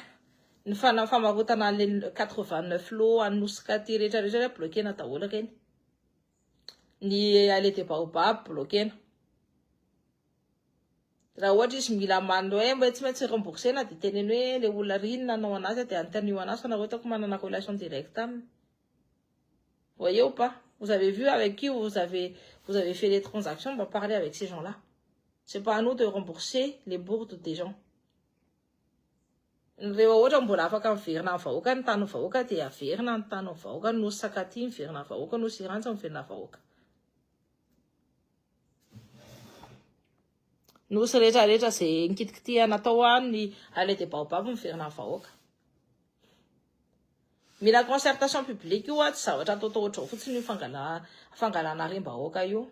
ny famarotana an'le 89 lots anosika ty rehetrarehetra blokena daholo reny ny allée des Baobab blokena raha ohatra izy mila mando hoe mba tsy maintsy remboursena dia teneny hoe le olona riny nanao anazy dia antanio anazy fa nareo hitako manana relation directe aminy. Voyez ou pas? Vous avez vu avec qui vous avez fait les transactions, on va parler avec ces gens-là. C'est pas à nous de rembourser les bourdes des gens. Rehefa ohatra mbola afaka miverina amin'ny vahoaka ny tany vahoaka dia averina ny tany vahoaka no sakaty miverina vahoaka no sirantsa miverina vahoaka. Nosy rehetrarehetra izay nikitikity natao any allée des Baobab miverina vahoaka. Mila concertation publique io tsy zavatra atao ohatrao fotsiny io fangalana rem-bahoaka io.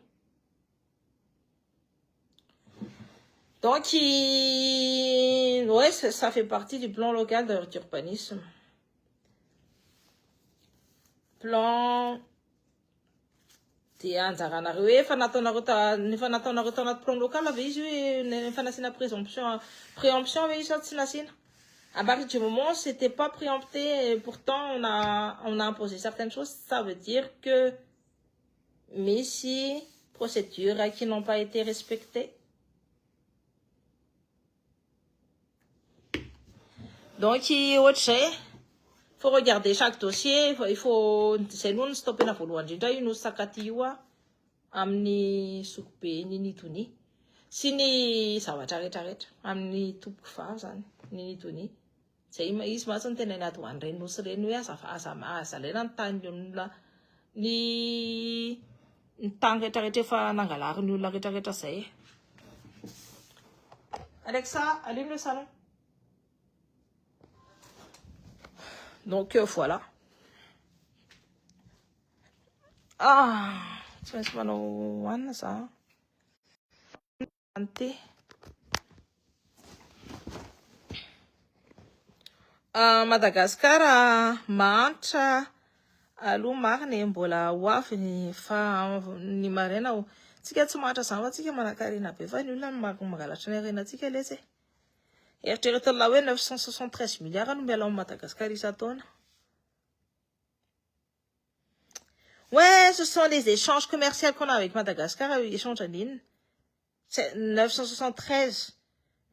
Donc, ouais, ça fait partie du plan local d'urbanisme. Plan dia anjaranareo hoe efa nataonareo tanaty plan local ave izy hoe efa nasiana préemption ave izy tsy nasiana. À partir du moment où c'était pas préempté, pourtant on a imposé certaines choses, ça veut dire que messi procédures qui n'ont pas été respectées. Donc, il faut regarder chaque dossier, il faut c'est nous stopper la volohany indrindra io no sakaty io amin'ny sokobe ny nitony sy ny zavatra rehetrarehetra amin'ny tompoko vavy zany ny nitony zay izy matsy ny tena ny adoany reny nosy reny hoe azalaina ny tany olona ny tany rehetrarehetra efa nangalariny olona rehetrarehetra zay. Alexa, allume le salon. Donc voilà. Tsy maintsy manao hoanina za. Madagascar mahantra aloha marina mbola ho avy fa ny maraina tsika tsy mahantra zany fa tsika manan-karena be fa ny olona mangalatra ny arenatsika lesy. Eritreretina hoe 973 milliards no miala ao Madagascar isan-taona. Ouais, ce sont les échanges commerciaux qu'on a avec Madagascar, échange en ligne. C'est 973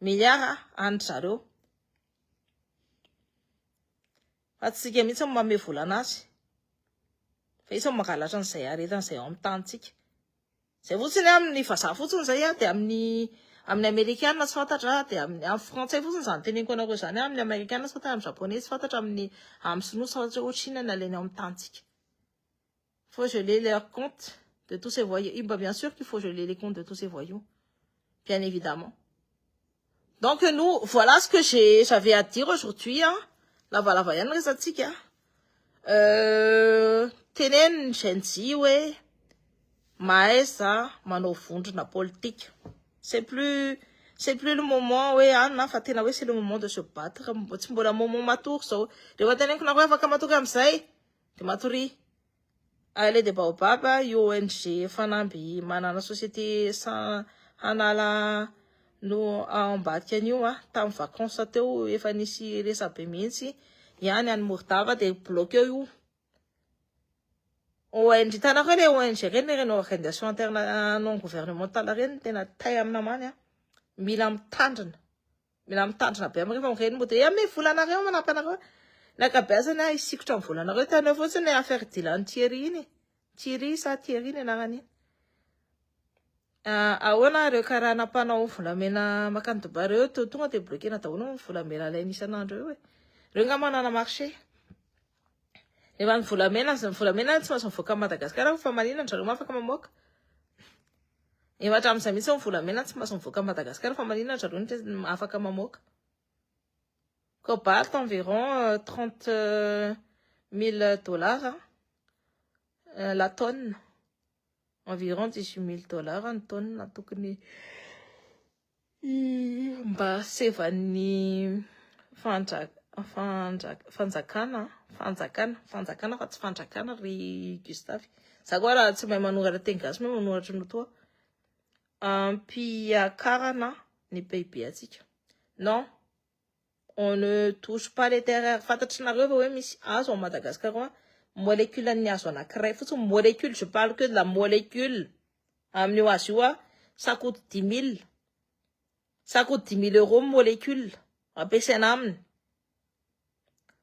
milliards en zareo. Atsika mihitsy mamy volana azy. Fa izy mangalatra an'izay aretan'izay ao amin'ny tanitsika. Zay fotsiny amin'ny vazaha fotsiny zay dia amin'ny américaine tsy fantatra dia amin'ny français fotsiny zany teneniko anareo zany amin'ny américaine tsy fantatra amin'ny japonais tsy fantatra amin'ny sinoa tsy fantatra ohatrina ny alainy ao amin'ny tanitsika. Faut geler leur compte de tous ces voyous. Bien sûr qu'il faut geler les comptes de tous ces voyous. Bien évidemment. Donc nous, voilà ce que j'avais à dire aujourd'hui. Lava yan resatsika. Tenen genzi we maesa manao vondrona politique. C'est plus le moment fa tena c'est le moment de se battre. Tsy mbola moment matory zao. Rehefa teneniko na hoe afaka matory am'izay, de matory. Allée des Baobab, ONG, Fanambi, manana société sans hanala no ambadika an'io tamin'ny vacances teo efa nisy resabe mihitsy ihany any Morondava de bloqué io. ONG tanareo le ONG reny organisation interne non gouvernementale reny tena tay aminamany mila mitandrina be amrehefa mireny mo de ame volanareo manampy anareo. Nakabazana isikotra amin'ny volanareo tanao fotsiny affaire Dylan Thierry ny anarany. Ahoana reo karaha nampanao volamena makany Dubai reo tonga de bloqué na daholo volamena ilainy isan'andro eo reo nga manana marché. Rehefa ny volamena tsy maintsy mivoaka Madagascar fa maninona zareo afaka mamoaka. Efa hatramin'izay mihitsy ny volamena tsy maintsy mivoaka Madagascar fa maninona zareo afaka mamoaka. Cobalt environ $30,000 la tonne. environ $18,000 en tonne na tokony mba sevan'ny fanjakana fa tsy fanjakana ry Gustave. Za koa raha tsy mahay manoratra teny gasy mahay manoratra no toa. Ampiakarana ny PIB atsika. Non, on ne touche pas les terres rares. Fantatrinareo fa hoe misy hazo en Madagascar, molécule an'ny hazo anankiray fotsiny molécule, je parle que de la molécule. Amin'io hazo io ça coûte 10 000. Ça coûte 10 000 euros molécule. Ampiasaina aminy.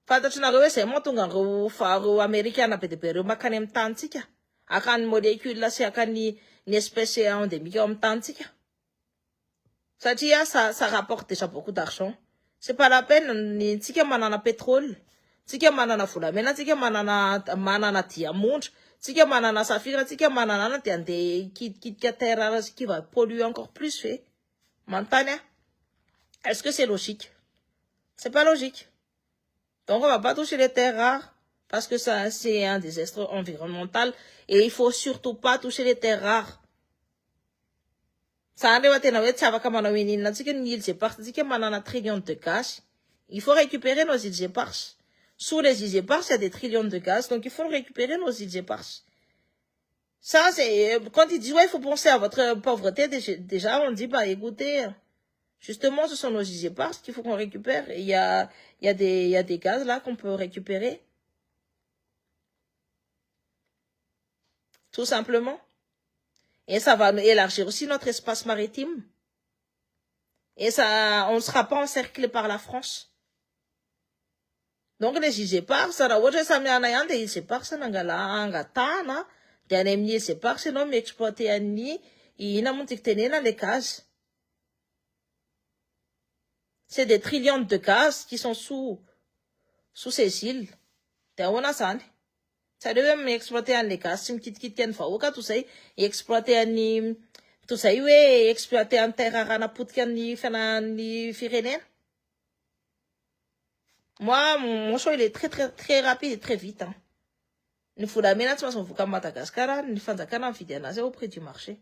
Fantatrinareo hoe zay moa tonga reo amérikaina be dia be reo makany amin'ny tantsika. Akany molécule sy akany ny espèce endémique amin'ny tantsika. Satria ça rapporte déjà beaucoup d'argent. C'est pas la peine ni tsika manana pétrole, tsika manana volamena, tsika manana diamond, tsika manana saphir, tsika manana dia ande kitika terre rare qui va polluer encore plus fait. Mantanya. Est-ce que c'est logique? C'est pas logique. Donc on va pas toucher les terres rares parce que ça c'est un désastre environnemental et il faut surtout pas toucher les terres rares. Ça arrive à tenir avec ça va comme on a une îles éparses, dit que manana trillions de gaz. Il faut récupérer nos îles éparses. Sous les îles éparses, il y a des trillions de gaz, donc il faut récupérer nos îles éparses. Ça, c'est, quand ils disent, ouais, il faut penser à votre pauvreté, déjà, on dit, bah, écoutez, justement, ce sont nos îles éparses qu'il faut qu'on récupère. Et il y a des gaz, là, qu'on peut récupérer. Tout simplement. Et ça va élargir aussi notre espace maritime. Et ça, on ne sera pas encerclé par la France. Donc, les îles éparses, ça va, ça me en des îles éparses, n'angala, angatana, des anémies îles éparses, non, mais exploiter à ni, il n'a monté que les gaz. C'est des trillions de gaz qui sont sous ces îles. On a ça, ça devait m'exploiter en les gaz, une petite quitte fois, tout ça, et exploiter en tout ça, oui, exploiter en terre à la poutre ni Pyrénées. Moi, mon choix, il est très rapide et très vite, hein. Il faut la menace, on vous comme Madagascar, il faut un fidèle auprès du marché.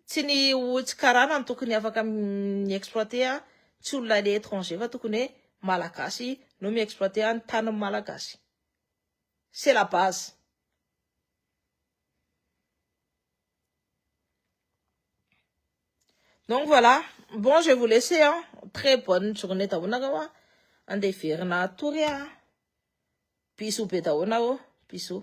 Si ni ou tskarana en tout cas, n'y a pas ni exploiter, sur l'étranger, va tout connaître, Malakasi, nous m'exploiter en tan Malakasi. C'est la base. Donc voilà. Bon, je vais vous laisser, hein. Très bonne journée, Taounagawa. En défirna, Touria. Bisous, Pétaonao. Bisous.